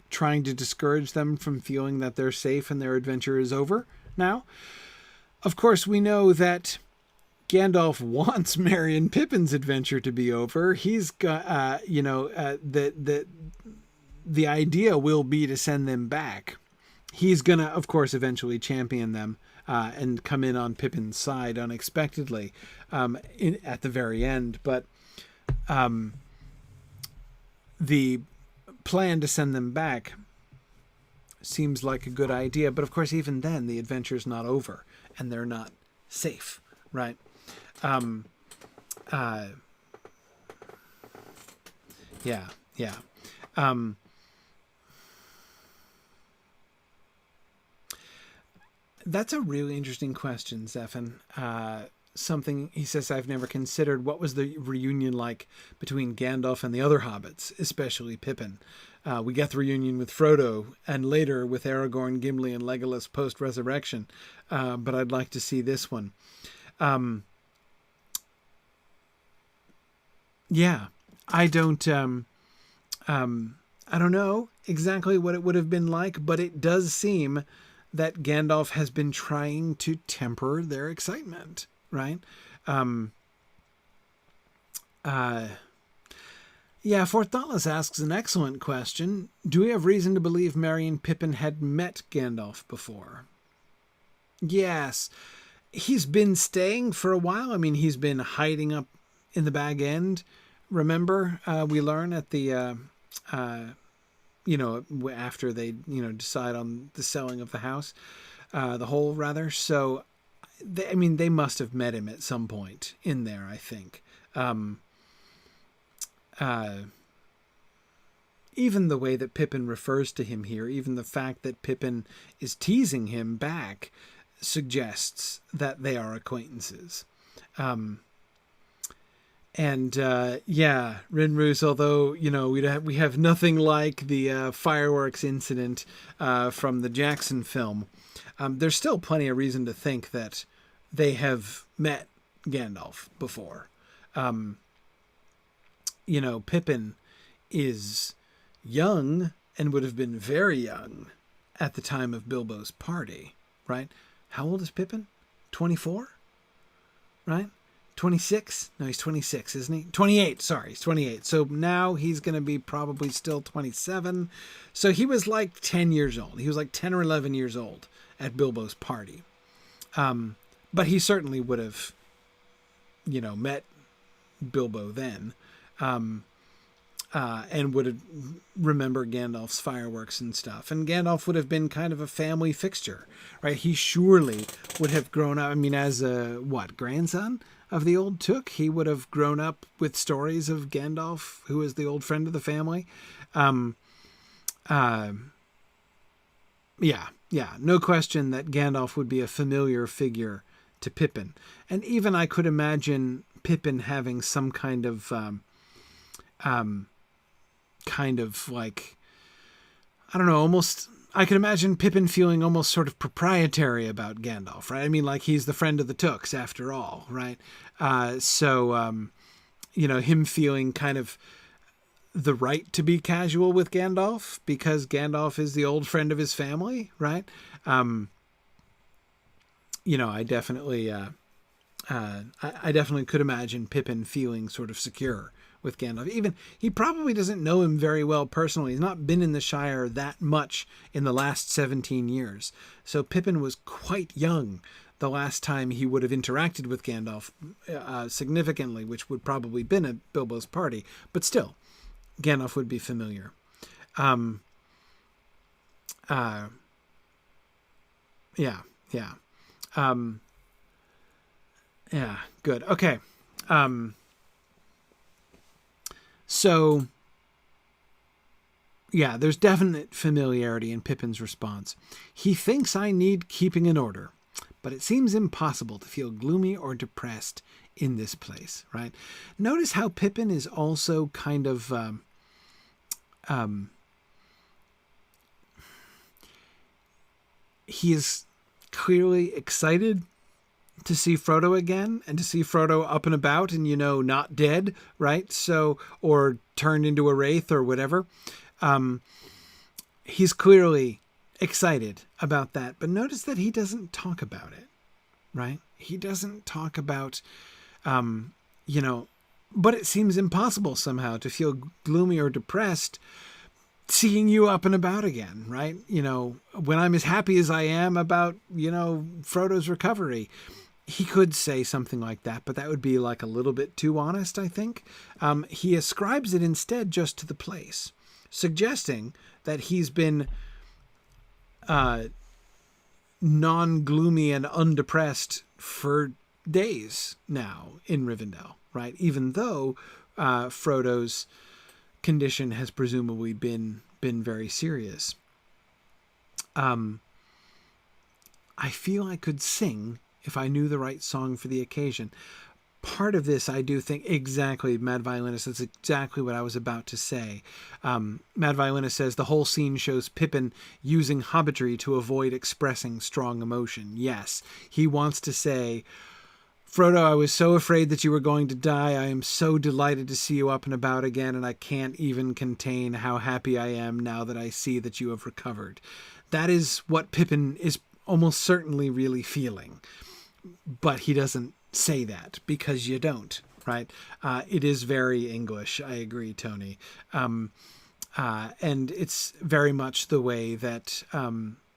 trying to discourage them from feeling that they're safe and their adventure is over now. Of course, we know that Gandalf wants Merry and Pippin's adventure to be over. He's got, the idea will be to send them back. He's going to, of course, eventually champion them and come in on Pippin's side unexpectedly at the very end. But the plan to send them back seems like a good idea. But, of course, even then, the adventure's not over and they're not safe, right? That's a really interesting question, Zephan. Something he says I've never considered. What was the reunion like between Gandalf and the other hobbits, especially Pippin? We get the reunion with Frodo and later with Aragorn, Gimli, and Legolas post-resurrection. But I'd like to see this one. I don't know exactly what it would have been like, but it does seem that Gandalf has been trying to temper their excitement, right? Fourth Dauntless asks an excellent question. Do we have reason to believe Merry and Pippin had met Gandalf before? Yes. He's been staying for a while. I mean, he's been hiding up in the Bag End. Remember, we learn at the... after they, decide on the selling of the house, the whole rather. So, they must have met him at some point in there, I think. Even the way that Pippin refers to him here, even the fact that Pippin is teasing him back suggests that they are acquaintances. Rinroos, although, we have nothing like the fireworks incident from the Jackson film, there's still plenty of reason to think that they have met Gandalf before. Pippin is young and would have been very young at the time of Bilbo's party, right? How old is Pippin? 24? Right? 26? No, he's 26, isn't he? 28, sorry, he's 28. So now he's going to be probably still 27. So he was like 10 years old. He was like 10 or 11 years old at Bilbo's party. But he certainly would have, met Bilbo then. and would remember Gandalf's fireworks and stuff. And Gandalf would have been kind of a family fixture, right? He surely would have grown up, I mean, as a, grandson of the old Took? He would have grown up with stories of Gandalf, who is the old friend of the family. Yeah, no question that Gandalf would be a familiar figure to Pippin. And even I could imagine Pippin having some kind of like, I don't know, almost, I could imagine Pippin feeling almost sort of proprietary about Gandalf, right? I mean, like, he's the friend of the Tooks after all, right? Him feeling kind of the right to be casual with Gandalf because Gandalf is the old friend of his family, right? I definitely, I definitely could imagine Pippin feeling sort of secure with Gandalf. Even, he probably doesn't know him very well personally. He's not been in the Shire that much in the last 17 years. So Pippin was quite young the last time he would have interacted with Gandalf significantly, which would probably been at Bilbo's party. But still, Gandalf would be familiar. Yeah, good. Okay. So, yeah, there's definite familiarity in Pippin's response. He thinks I need keeping in order, but it seems impossible to feel gloomy or depressed in this place, right? Notice how Pippin is also kind of, he is clearly excited to see Frodo again and to see Frodo up and about and, not dead, right? So, or turned into a wraith or whatever. He's clearly excited about that, but notice that he doesn't talk about it, right? He doesn't talk about, but it seems impossible somehow to feel gloomy or depressed seeing you up and about again, right? When I'm as happy as I am about, Frodo's recovery. He could say something like that, but that would be like a little bit too honest, I think. He ascribes it instead just to the place, suggesting that he's been non-gloomy and undepressed for days now in Rivendell, right? Even though Frodo's condition has presumably been very serious. I feel I could sing if I knew the right song for the occasion. Part of this, I do think, exactly, Mad Violinist, that's exactly what I was about to say. Mad Violinist says, the whole scene shows Pippin using hobbitry to avoid expressing strong emotion. Yes, he wants to say, Frodo, I was so afraid that you were going to die. I am so delighted to see you up and about again, and I can't even contain how happy I am now that I see that you have recovered. That is what Pippin is almost certainly really feeling. But he doesn't say that because you don't, right? It is very English. I agree, Tony. And it's very much the way that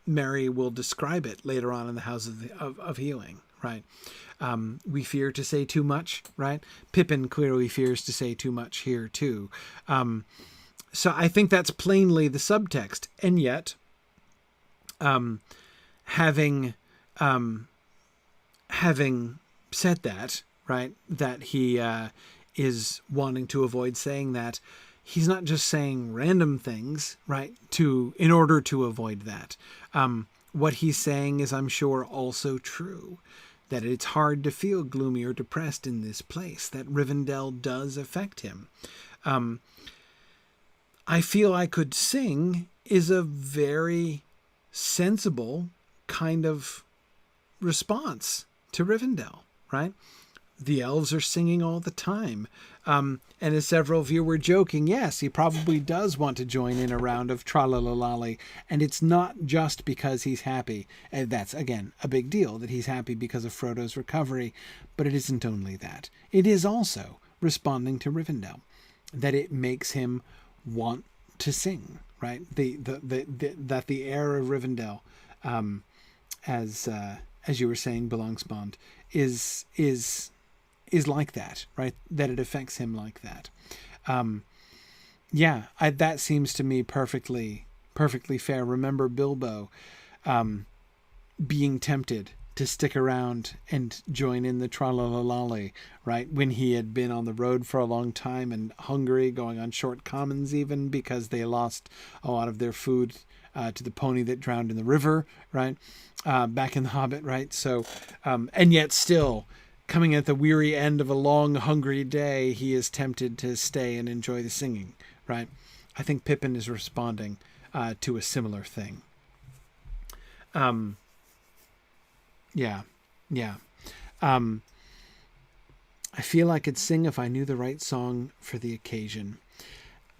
Merry will describe it later on in the House of Healing, right? We fear to say too much, right? Pippin clearly fears to say too much here too. So I think that's plainly the subtext. And yet, having said that, right, that he is wanting to avoid saying that, he's not just saying random things, right, in order to avoid that. What he's saying is, I'm sure, also true, that it's hard to feel gloomy or depressed in this place, that Rivendell does affect him. I feel I could sing is a very sensible kind of response to Rivendell, right? The elves are singing all the time. And as several of you were joking, yes, he probably does want to join in a round of Tralalalali. And it's not just because he's happy. And that's, again, a big deal that he's happy because of Frodo's recovery. But it isn't only that. It is also responding to Rivendell, that it makes him want to sing, right? That the air of Rivendell, as you were saying, belongs Bond, is like that, right? That it affects him like that. Yeah, that seems to me perfectly fair. Remember Bilbo being tempted to stick around and join in the tralalalali, right? When he had been on the road for a long time and hungry, going on short commons even because they lost a lot of their food to the pony that drowned in the river, right? Back in The Hobbit, right? So, and yet still, coming at the weary end of a long, hungry day, he is tempted to stay and enjoy the singing, right? I think Pippin is responding to a similar thing. Yeah. I feel I could sing if I knew the right song for the occasion.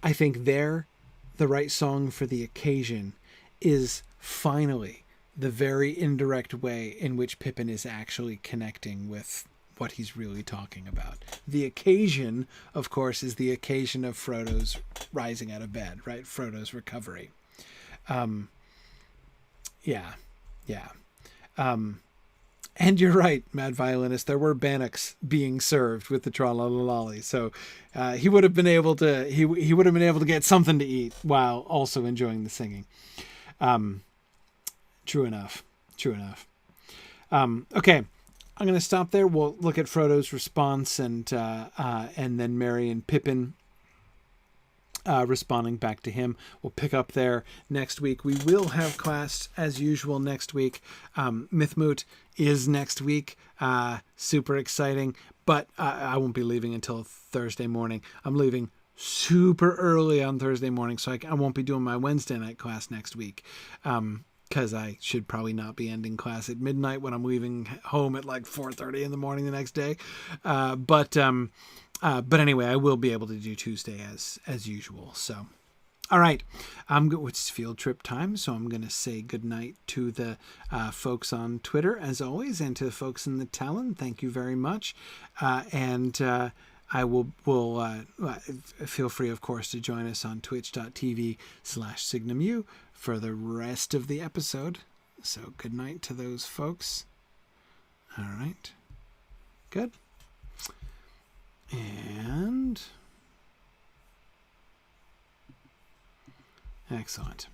I think the right song for the occasion is finally the very indirect way in which Pippin is actually connecting with what he's really talking about. The occasion, of course, is the occasion of Frodo's rising out of bed, right? Frodo's recovery. Yeah. And you're right, Mad Violinist. There were bannocks being served with the Tralalalali, so he would have been able to he would have been able to get something to eat while also enjoying the singing. True enough. Okay, I'm going to stop there. We'll look at Frodo's response and then Merry and Pippin responding back to him. We'll pick up there next week. We will have class as usual next week. Mythmoot is next week. Super exciting, but I won't be leaving until Thursday morning. I'm leaving super early on Thursday morning, so I won't be doing my Wednesday night class next week. Because I should probably not be ending class at midnight when I'm leaving home at like 4:30 in the morning the next day. But anyway, I will be able to do Tuesday as usual. So, all right, it's field trip time, so I'm going to say goodnight to the folks on Twitter, as always, and to the folks in the Talon. Thank you very much. I will feel free, of course, to join us on twitch.tv/SignumU for the rest of the episode. So good night to those folks. All right. Good. And excellent.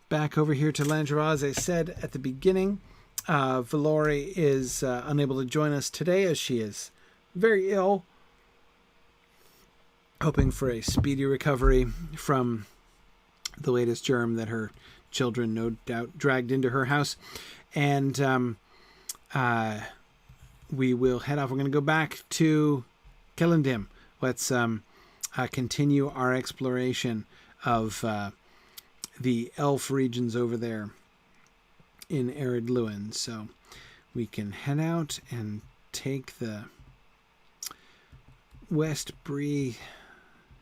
Back over here to Landra. As I said at the beginning, Valori is unable to join us today as she is very ill. Hoping for a speedy recovery from the latest germ that her children no doubt dragged into her house. And we will head off. We're going to go back to Celondim. Let's continue our exploration of the elf regions over there in Arid Luin. So we can head out and take the West Bree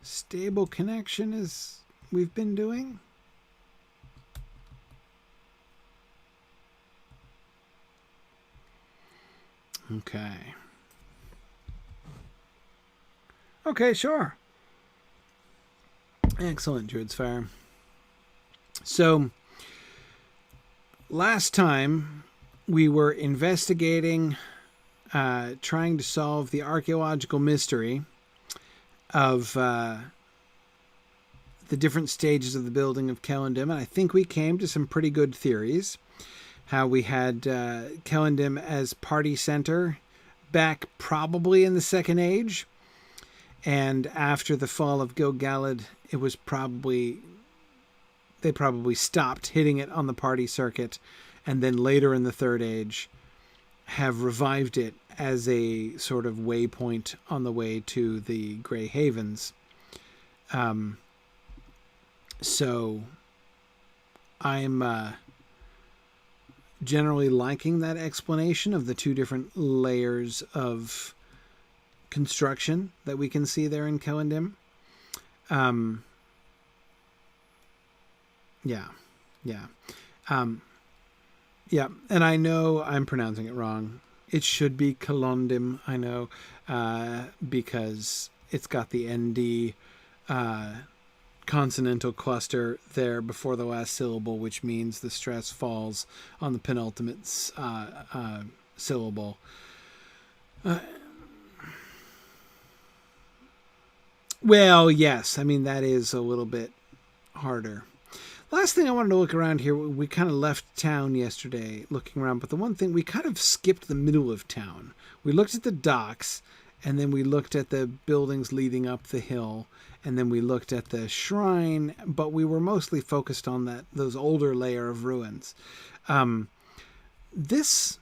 stable connection as we've been doing. Okay, sure. Excellent, Druid's Fire. So, last time we were investigating, trying to solve the archaeological mystery of the different stages of the building of Celondim, and I think we came to some pretty good theories. How we had Celondim as party center back probably in the Second Age, and after the fall of Gil-galad, it was they probably stopped hitting it on the party circuit, and then later in the Third Age have revived it as a sort of waypoint on the way to the Grey Havens. So I'm generally liking that explanation of the two different layers of construction that we can see there in Celondim. Yeah. And I know I'm pronouncing it wrong. It should be Celondim, I know, because it's got the ND consonantal cluster there before the last syllable, which means the stress falls on the penultimate syllable. Well, yes. I mean, that is a little bit harder. Last thing I wanted to look around here, we kind of left town yesterday looking around, but the one thing, we kind of skipped the middle of town. We looked at the docks, and then we looked at the buildings leading up the hill, and then we looked at the shrine, but we were mostly focused on those older layer of ruins. This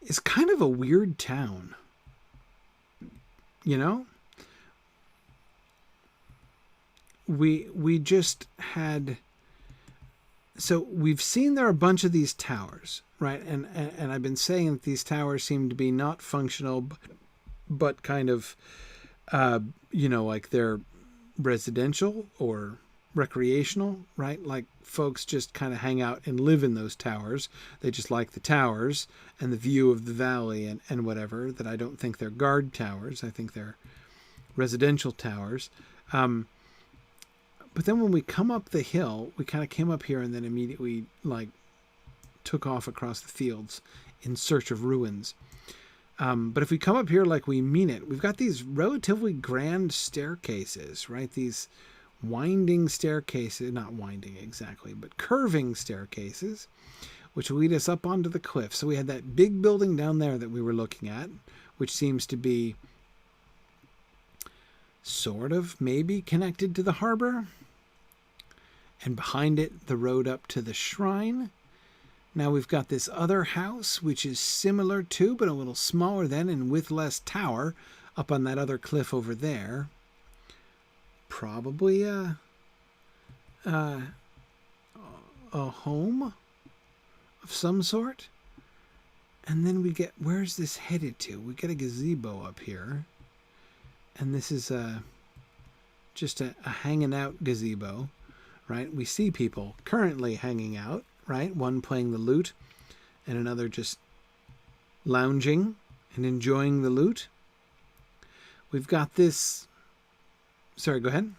is kind of a weird town. You know? We just had... So we've seen there are a bunch of these towers, right? And I've been saying that these towers seem to be not functional, but kind of, like they're residential or recreational, right? Like folks just kind of hang out and live in those towers. They just like the towers and the view of the valley and whatever, that I don't think they're guard towers. I think they're residential towers. But then when we come up the hill, we kind of came up here and then immediately took off across the fields in search of ruins. But if we come up here like we mean it, we've got these relatively grand staircases, right? These winding staircases, not winding exactly, but curving staircases, which lead us up onto the cliff. So we had that big building down there that we were looking at, which seems to be sort of maybe connected to the harbor. And behind it, the road up to the shrine. Now we've got this other house, which is similar to, but a little smaller than, and with less tower, up on that other cliff over there. Probably a home of some sort. And then we get, where's this headed to? We get a gazebo up here. And this is just a hanging out gazebo, right? We see people currently hanging out, right? One playing the lute and another just lounging and enjoying the lute. We've got this... Sorry, go ahead.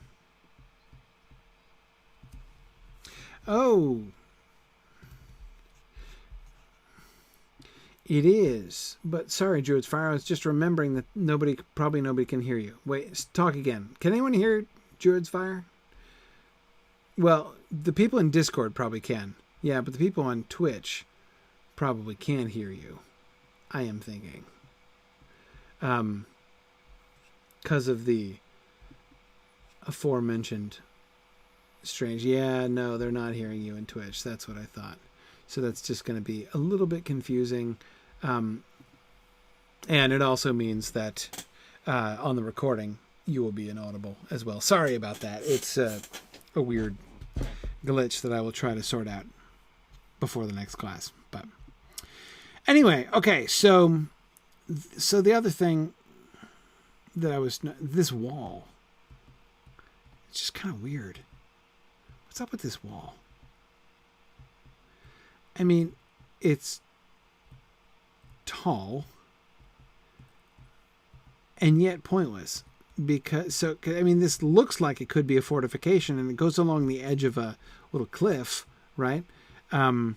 Oh. It is. But sorry, Druid's Fire, I was just remembering that probably nobody can hear you. Wait, talk again. Can anyone hear Druid's Fire? Well, the people in Discord probably can. Yeah, but the people on Twitch probably can't hear you. I am thinking. 'Cause of the aforementioned strange. Yeah, no, they're not hearing you in Twitch. That's what I thought. So that's just going to be a little bit confusing. And it also means that on the recording, you will be inaudible as well. Sorry about that. It's a weird glitch that I will try to sort out before the next class. But anyway, okay, so the other thing that this wall, it's just kind of weird. What's up with this wall? I mean, it's tall and yet pointless this looks like it could be a fortification, and it goes along the edge of a little cliff, right? That's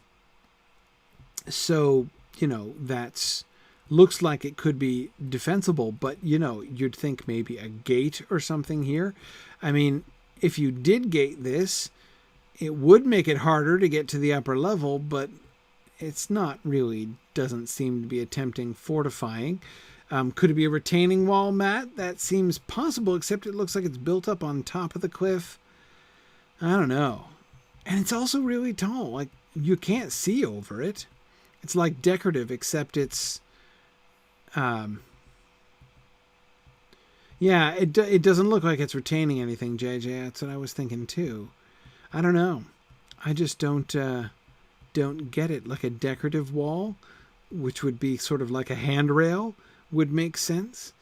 looks like it could be defensible, but you'd think maybe a gate or something here. I mean, if you did gate this, it would make it harder to get to the upper level, but it's not really, doesn't seem to be attempting fortifying. Could it be a retaining wall, Matt? That seems possible, except it looks like it's built up on top of the cliff. I don't know. And it's also really tall. Like, you can't see over it. It's like decorative, except it's... Yeah, it doesn't look like it's retaining anything, JJ. That's what I was thinking, too. I don't know. I just don't get it. Like a decorative wall, which would be sort of like a handrail, would make sense.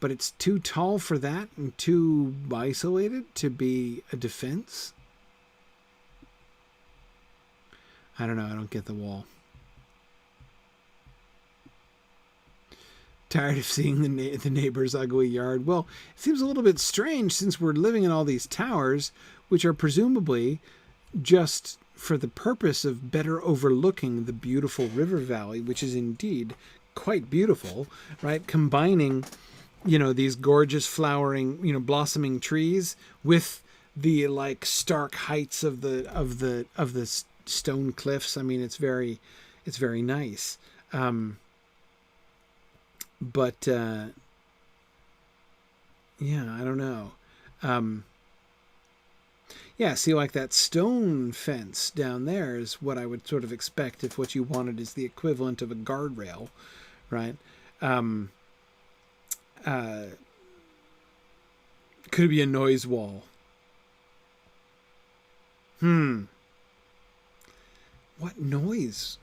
But it's too tall for that and too isolated to be a defense. I don't know. I don't get the wall. Tired of seeing the neighbor's ugly yard. Well, it seems a little bit strange since we're living in all these towers, which are presumably just for the purpose of better overlooking the beautiful river valley, which is indeed quite beautiful, right? Combining these gorgeous flowering, blossoming trees with the like stark heights of the stone cliffs. I mean, it's very nice. But yeah, I don't know. Yeah, see, like that stone fence down there is what I would sort of expect if what you wanted is the equivalent of a guardrail, right? Could it be a noise wall? What noise?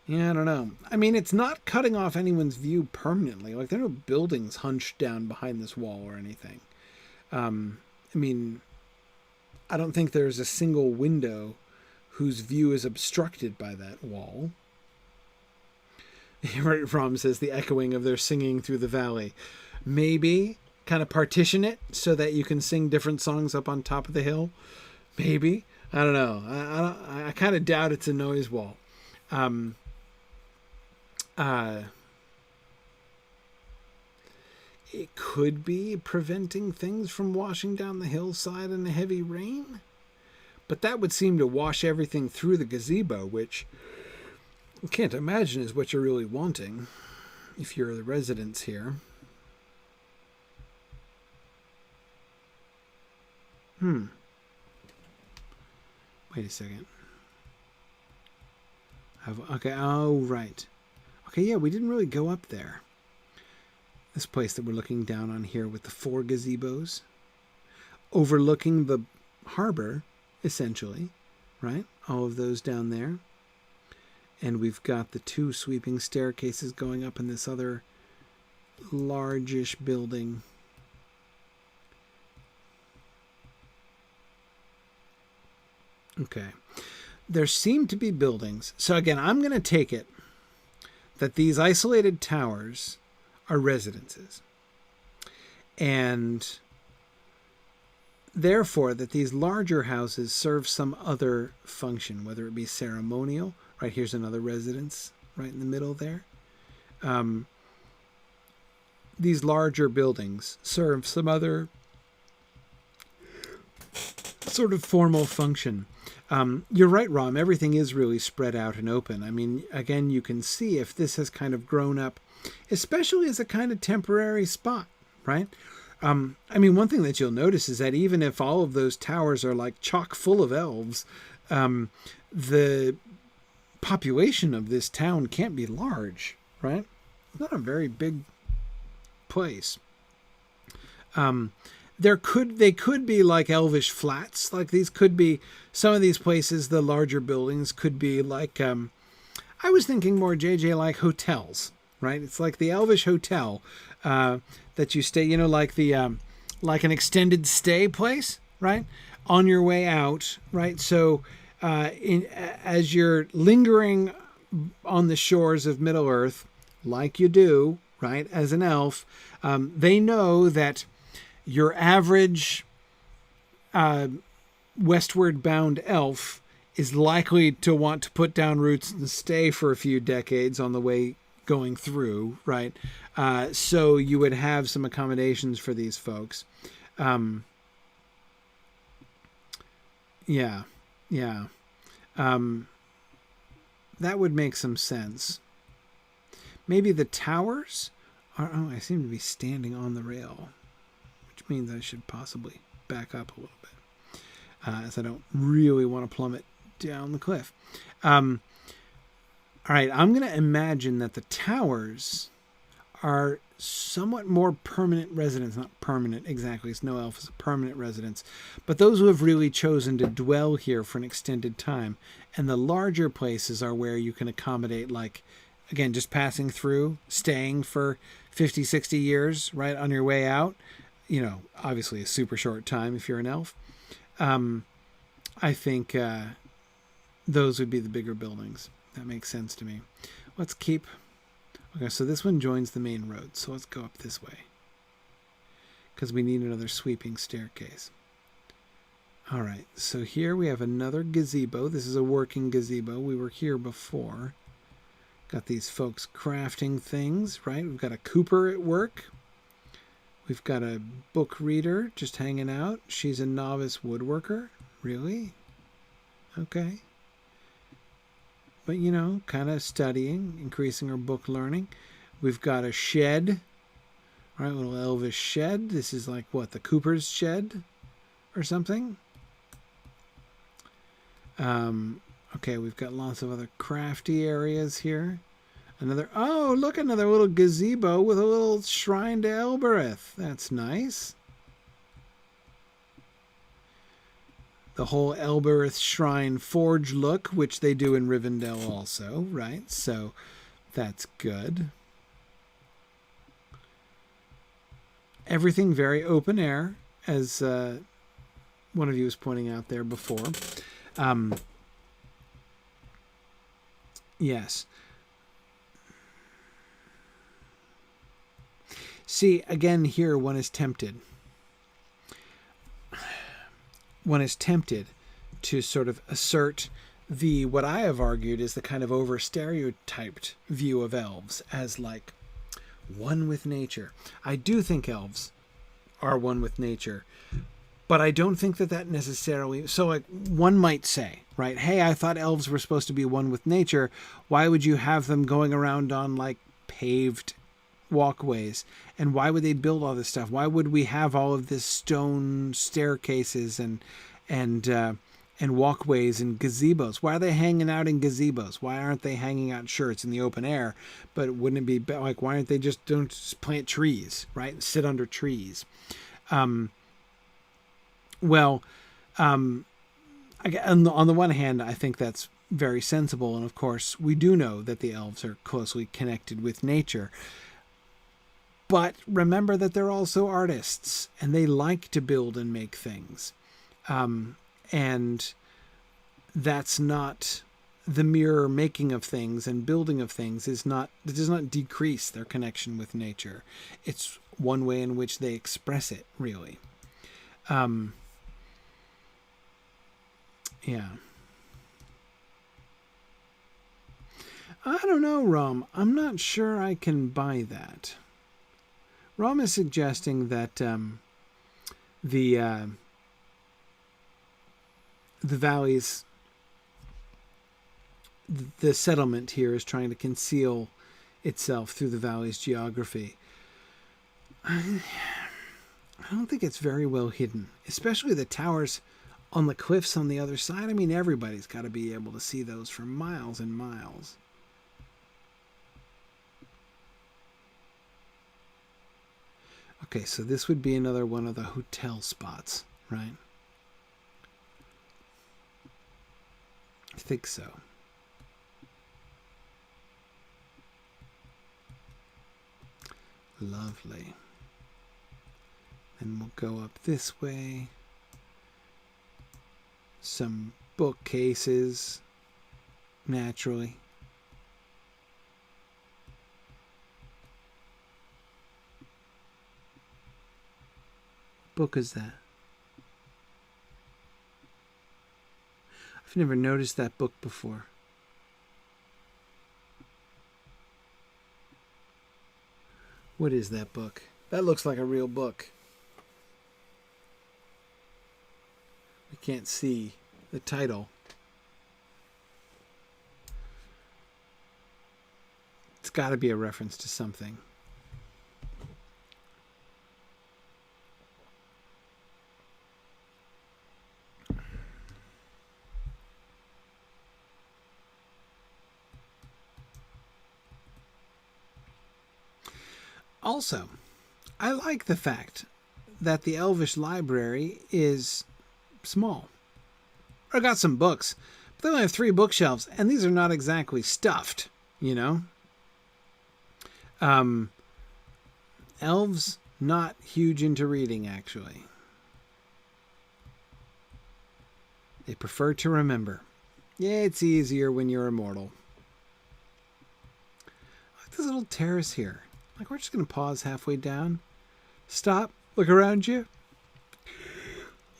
Yeah, I don't know. I mean, it's not cutting off anyone's view permanently. Like, there are no buildings hunched down behind this wall or anything. I mean, I don't think there's a single window whose view is obstructed by that wall. Rom says the echoing of their singing through the valley. Maybe kind of partition it so that you can sing different songs up on top of the hill. Maybe. I don't know. I kind of doubt it's a noise wall. It could be preventing things from washing down the hillside in a heavy rain, but that would seem to wash everything through the gazebo, which I can't imagine is what you're really wanting if you're the residents here. Wait a second. Okay, oh, right. Okay, yeah, we didn't really go up there. This place that we're looking down on here with the 4 gazebos overlooking the harbor, essentially, right? All of those down there. And we've got the 2 sweeping staircases going up in this other largish building. Okay. There seem to be buildings. So again, I'm going to take it that these isolated towers are residences. And therefore that these larger houses serve some other function, whether it be ceremonial. Right, here's another residence right in the middle there. These larger buildings serve some other sort of formal function. You're right, Rom. Everything is really spread out and open. I mean, again, you can see if this has kind of grown up, especially as a kind of temporary spot, right? I mean, one thing that you'll notice is that even if all of those towers are like chock full of elves, the population of this town can't be large, right? It's not a very big place. They could be like elvish flats. Like these could be some of these places. The larger buildings could be like I was thinking more JJ like hotels, right? It's like the elvish hotel that you stay, like the like an extended stay place, right? On your way out, right? So as you're lingering on the shores of Middle Earth, like you do, right, as an elf, they know that your average westward bound elf is likely to want to put down roots and stay for a few decades on the way going through, right? So you would have some accommodations for these folks. Yeah. That would make some sense. Maybe the towers are... Oh, I seem to be standing on the rail, which means I should possibly back up a little bit, as I don't really want to plummet down the cliff. All right, I'm going to imagine that the towers are somewhat more permanent residents. Not permanent exactly, Snow Elf is a permanent residence, but those who have really chosen to dwell here for an extended time. And the larger places are where you can accommodate, like, again, just passing through, staying for 50, 60 years, right, on your way out. Obviously a super short time if you're an elf. I think those would be the bigger buildings. That makes sense to me. Let's keep... Okay, so this one joins the main road. So let's go up this way, because we need another sweeping staircase. All right, so here we have another gazebo. This is a working gazebo. We were here before. Got these folks crafting things, right? We've got a cooper at work. We've got a book reader just hanging out. She's a novice woodworker. Really? Okay. But, you know, kind of studying, increasing her book learning. We've got a shed. All right, little elvish shed. This is like, what, the cooper's shed or something? Okay, we've got lots of other crafty areas here. Oh, look, another little gazebo with a little shrine to Elbereth. That's nice. The whole Elbereth shrine forge look, which they do in Rivendell also, right? So that's good. Everything very open air, as one of you was pointing out there before. Yes. See, again, here one is tempted. One is tempted to sort of assert what I have argued is the kind of over-stereotyped view of elves as like one with nature. I do think elves are one with nature, but I don't think that necessarily... So like one might say, right, hey, I thought elves were supposed to be one with nature. Why would you have them going around on like paved walkways? And why would they build all this stuff? Why would we have all of this stone staircases and walkways and gazebos? Why are they hanging out in gazebos? Why aren't they hanging out shirts in the open air? But wouldn't it be like, why aren't they don't just plant trees, right? And sit under trees. On the one hand, I think that's very sensible. And of course, we do know that the elves are closely connected with nature. But remember that they're also artists, and they like to build and make things. And that's not the mere making of things and building of things it does not decrease their connection with nature. It's one way in which they express it, really. Yeah. I don't know, Rom. I'm not sure I can buy that. Rom is suggesting that the valleys, the settlement here is trying to conceal itself through the valley's geography. I don't think it's very well hidden, especially the towers on the cliffs on the other side. I mean, everybody's got to be able to see those for miles and miles. Okay, so this would be another one of the hotel spots, right? I think so. Lovely. Then we'll go up this way. Some bookcases, naturally. Book is that? I've never noticed that book before. What is that book? That looks like a real book. We can't see the title. It's got to be a reference to something. Also, I like the fact that the Elvish library is small. I got some books, but they only have 3 bookshelves, and these are not exactly stuffed, you know? Elves, not huge into reading, actually. They prefer to remember. Yeah, it's easier when you're immortal. I like this little terrace here. Like, we're just going to pause halfway down. Stop. Look around you.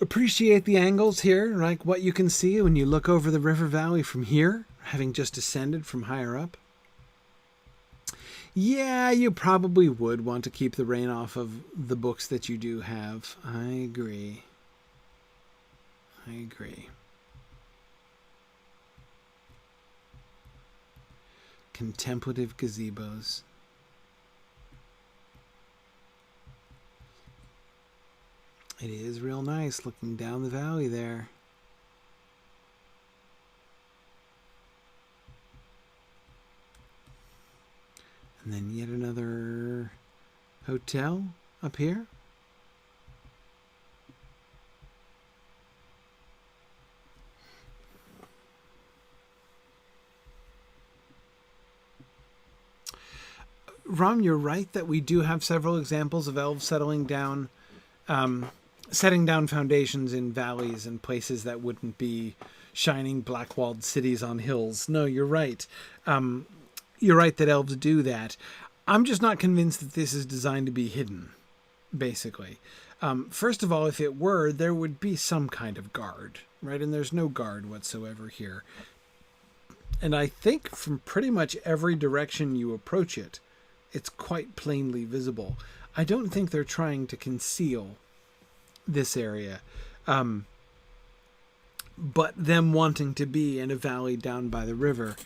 Appreciate the angles here, like what you can see when you look over the river valley from here, having just descended from higher up. Yeah, you probably would want to keep the rain off of the books that you do have. I agree. I agree. Contemplative gazebos. It is real nice looking down the valley there. And then yet another hotel up here. Rom, you're right that we do have several examples of elves setting down foundations in valleys and places that wouldn't be shining black-walled cities on hills. No, you're right. You're right that elves do that. I'm just not convinced that this is designed to be hidden, basically. First of all, if it were, there would be some kind of guard, right? And there's no guard whatsoever here. And I think from pretty much every direction you approach it, it's quite plainly visible. I don't think they're trying to conceal this area. But them wanting to be in a valley down by the river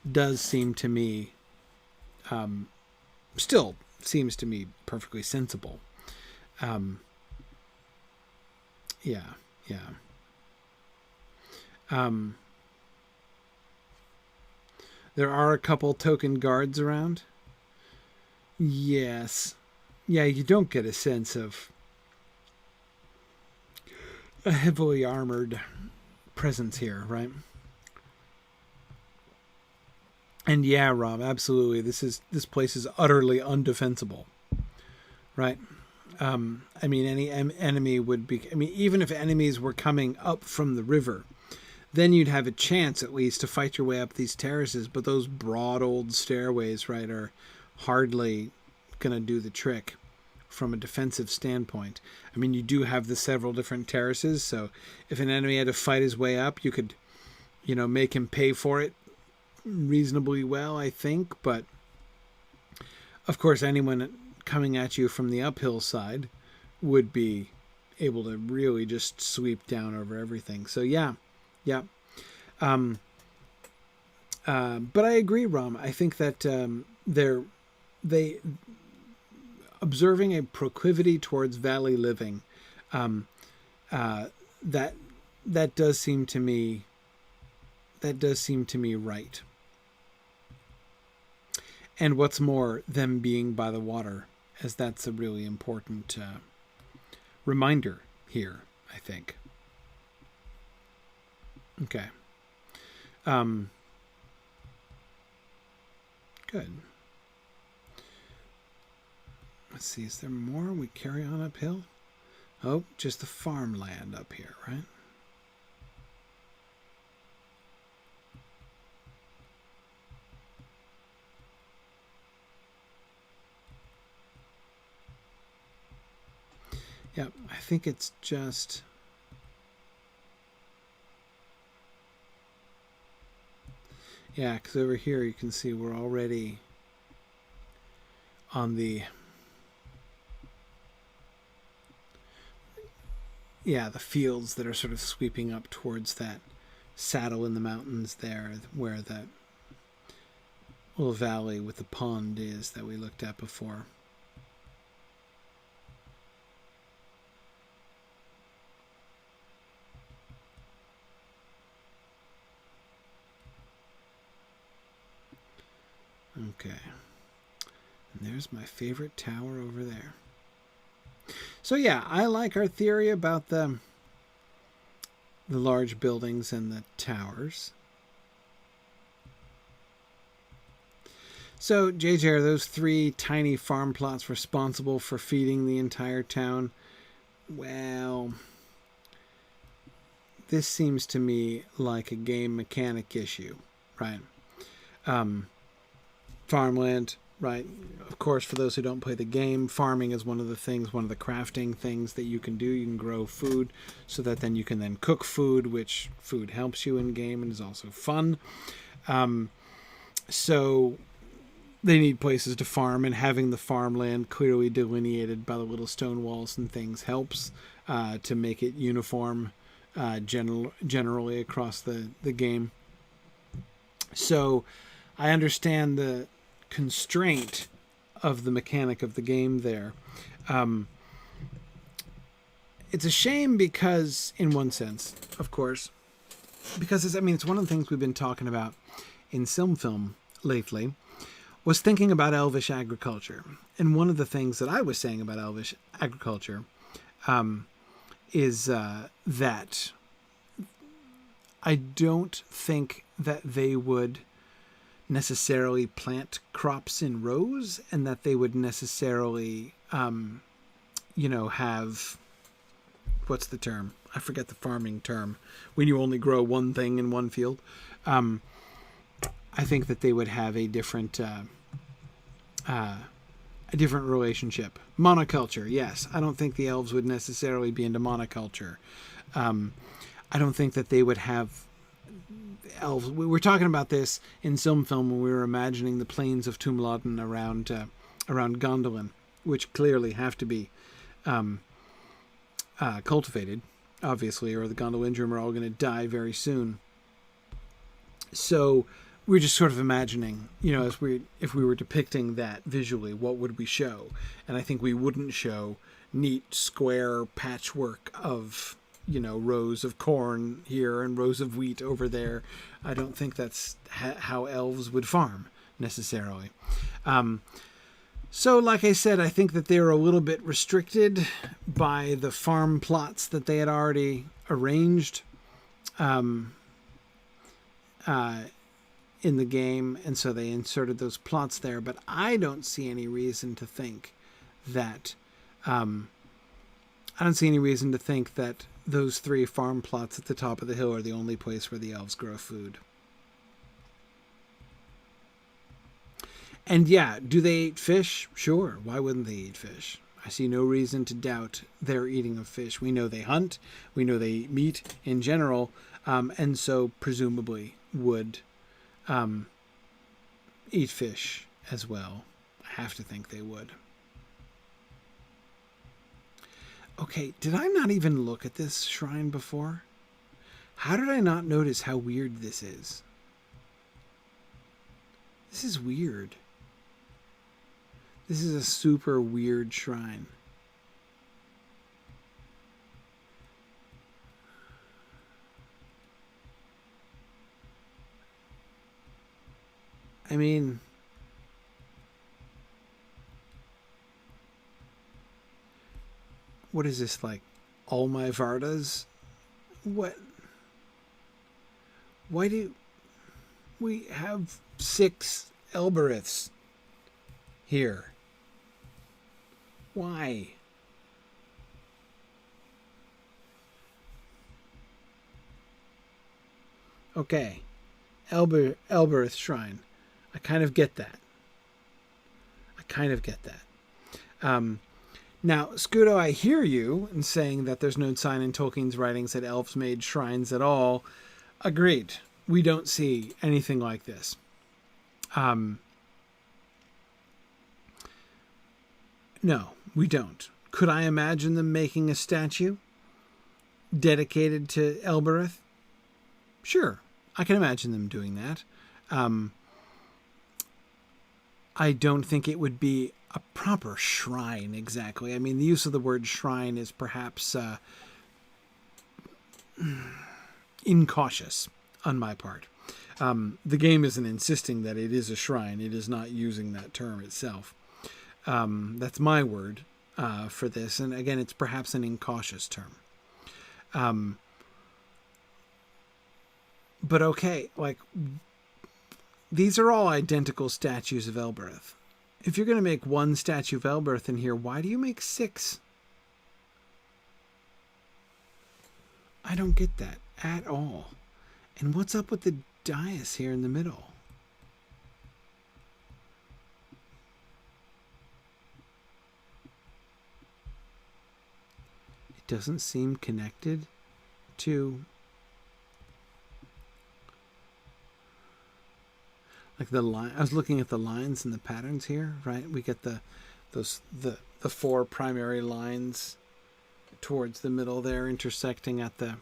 does seem to me, still seems to me perfectly sensible. Yeah. There are a couple token guards around. Yes. Yeah, you don't get a sense of a heavily armored presence here, right? And yeah, Rob, absolutely. This place is utterly undefensible, right? I mean, any enemy would be. I mean, even if enemies were coming up from the river, then you'd have a chance at least to fight your way up these terraces. But those broad old stairways, right, are hardly going to do the trick from a defensive standpoint. I mean, you do have the several different terraces, so if an enemy had to fight his way up, you could, make him pay for it reasonably well, I think. But of course, anyone coming at you from the uphill side would be able to really just sweep down over everything. So yeah. But I agree, Rom. I think that they observing a proclivity towards valley living, that does seem to me right. And what's more, them being by the water, as that's a really important reminder here, I think. Okay. Good. Let's see, is there more? We carry on uphill? Oh, just the farmland up here, right? Yeah, I think it's just... Yeah, because over here you can see we're already on the... Yeah, the fields that are sort of sweeping up towards that saddle in the mountains there, where that little valley with the pond is that we looked at before. Okay. And there's my favorite tower over there. So yeah, I like our theory about the large buildings and the towers. So, JJ, are those 3 tiny farm plots responsible for feeding the entire town? Well, this seems to me like a game mechanic issue, right? Farmland, right? Of course, for those who don't play the game, farming is one of the crafting things that you can do. You can grow food so that then you can then cook food, which food helps you in game and is also fun. So they need places to farm, and having the farmland clearly delineated by the little stone walls and things helps to make it uniform generally across the game. So I understand the constraint of the mechanic of the game there. It's a shame because, in one sense, of course, because it's one of the things we've been talking about in Film lately, was thinking about elvish agriculture. And one of the things that I was saying about elvish agriculture is that I don't think that they would necessarily plant crops in rows, and that they would necessarily, have, what's the term? I forget the farming term. When you only grow one thing in one field. I think that they would have a different relationship. Monoculture, yes. I don't think the elves would necessarily be into monoculture. I don't think that they would have elves. We were talking about this in Film when we were imagining the plains of Tumladen around Gondolin, which clearly have to be cultivated, obviously, or the Gondolindrum are all going to die very soon. So we're just sort of imagining, if we were depicting that visually, what would we show? And I think we wouldn't show neat square patchwork of, rows of corn here and rows of wheat over there. I don't think that's how elves would farm necessarily. So like I said, I think that they were a little bit restricted by the farm plots that they had already arranged in the game, and so they inserted those plots there. But I don't see any reason to think that those 3 farm plots at the top of the hill are the only place where the elves grow food. And yeah, do they eat fish? Sure. Why wouldn't they eat fish? I see no reason to doubt their eating of fish. We know they hunt. We know they eat meat in general. And so presumably would eat fish as well. I have to think they would. Okay, did I not even look at this shrine before? How did I not notice how weird this is? This is weird. This is a super weird shrine. I mean, what is this, like all my Vardas? What? Why do we have 6 Elbereths here? Why? Okay. Elbereth Shrine. I kind of get that. Now, Scudo, I hear you in saying that there's no sign in Tolkien's writings that elves made shrines at all. Agreed. We don't see anything like this. No, we don't. Could I imagine them making a statue dedicated to Elbereth? Sure, I can imagine them doing that. I don't think it would be a proper shrine exactly. I mean, the use of the word shrine is perhaps incautious on my part. The game isn't insisting that it is a shrine. It is not using that term itself. That's my word for this. And again, it's perhaps an incautious term. But okay, like, these are all identical statues of Elbereth. If you're going to make one statue of Elbereth in here, why do you make 6? I don't get that at all. And what's up with the dais here in the middle? It doesn't seem connected to... like the line. I was looking at the lines and the patterns here, right? We get the 4 primary lines towards the middle there, intersecting at the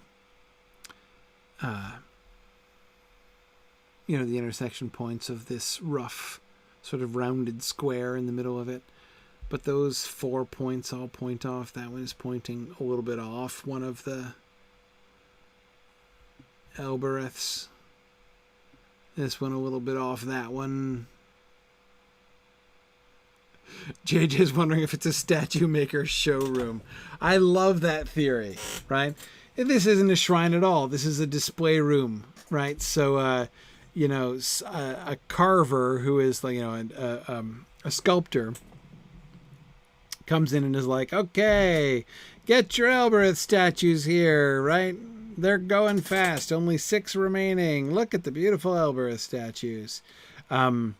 the intersection points of this rough sort of rounded square in the middle of it. But those 4 points all point off. That one is pointing a little bit off one of the Elbereths. This one a little bit off that one. JJ's wondering if it's a statue maker's showroom. I love that theory, right? This isn't a shrine at all. This is a display room, right? So, a carver who is like, a sculptor comes in and is like, okay, get your Elbereth statues here, right? They're going fast. Only 6 remaining. Look at the beautiful Elbereth statues. Ram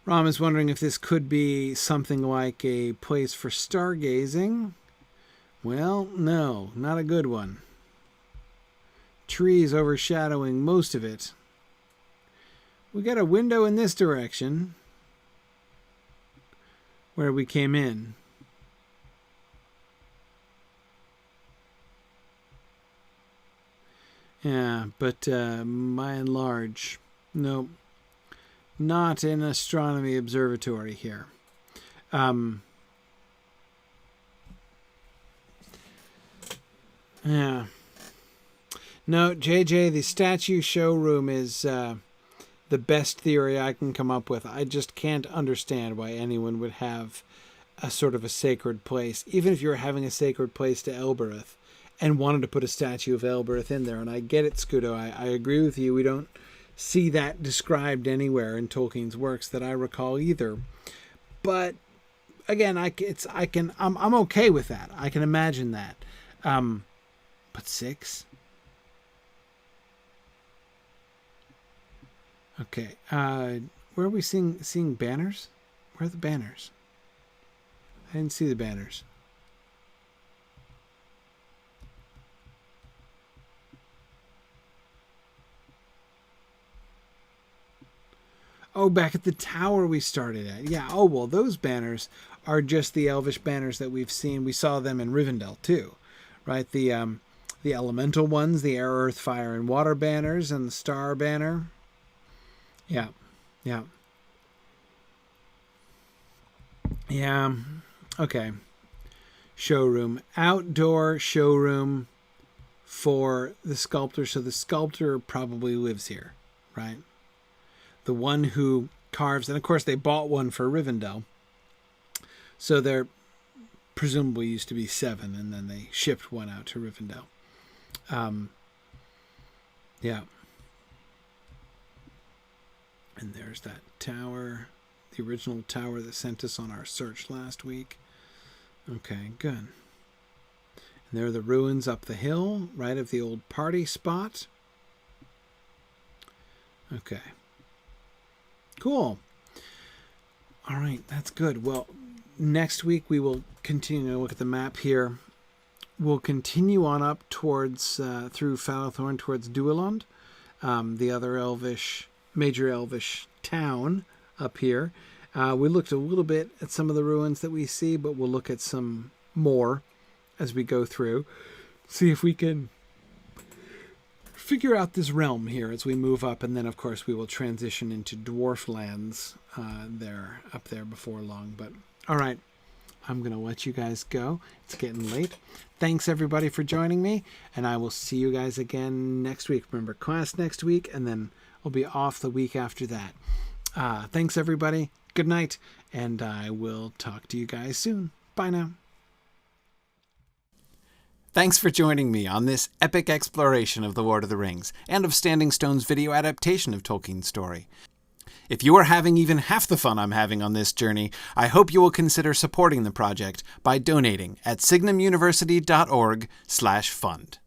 is wondering if this could be something like a place for stargazing. Well, no, not a good one. Trees overshadowing most of it. We got a window in this direction where we came in. Yeah, but by and large, no, not an astronomy observatory here. Yeah. No, JJ, the statue showroom is the best theory I can come up with. I just can't understand why anyone would have a sort of a sacred place, even if you're having a sacred place to Elbereth and wanted to put a statue of Elbereth in there. And I get it, Scudo. I agree with you. We don't see that described anywhere in Tolkien's works that I recall either. But again, I'm okay with that. I can imagine that. But 6? Okay. Where are we seeing banners? Where are the banners? I didn't see the banners. Oh, back at the tower we started at. Yeah, oh, well, those banners are just the Elvish banners that we've seen. We saw them in Rivendell, too, right? The elemental ones, the air, earth, fire, and water banners, and the star banner. Yeah, yeah. Yeah, okay. Showroom. Outdoor showroom for the sculptor. So the sculptor probably lives here, right? The one who carves, and of course they bought one for Rivendell. So there presumably used to be 7, and then they shipped one out to Rivendell. Yeah. And there's that tower, the original tower that sent us on our search last week. Okay, good. And there are the ruins up the hill, right, of the old party spot. Okay. Cool. All right, that's good. Well, next week we will continue to look at the map here. We'll continue on up towards, through Falathorn towards Duelond, the other major Elvish town up here. We looked a little bit at some of the ruins that we see, but we'll look at some more as we go through. See if we can figure out this realm here as we move up, and then of course we will transition into dwarf lands up there before long. But all right, I'm gonna let you guys go. It's getting late. Thanks everybody for joining me, and I will see you guys again next week. Remember, class next week, and then we'll be off the week after that. Thanks everybody. Good night, and I will talk to you guys soon. Bye now. Thanks for joining me on this epic exploration of The Lord of the Rings, and of Standing Stone's video adaptation of Tolkien's story. If you are having even half the fun I'm having on this journey, I hope you will consider supporting the project by donating at signumuniversity.org/fund.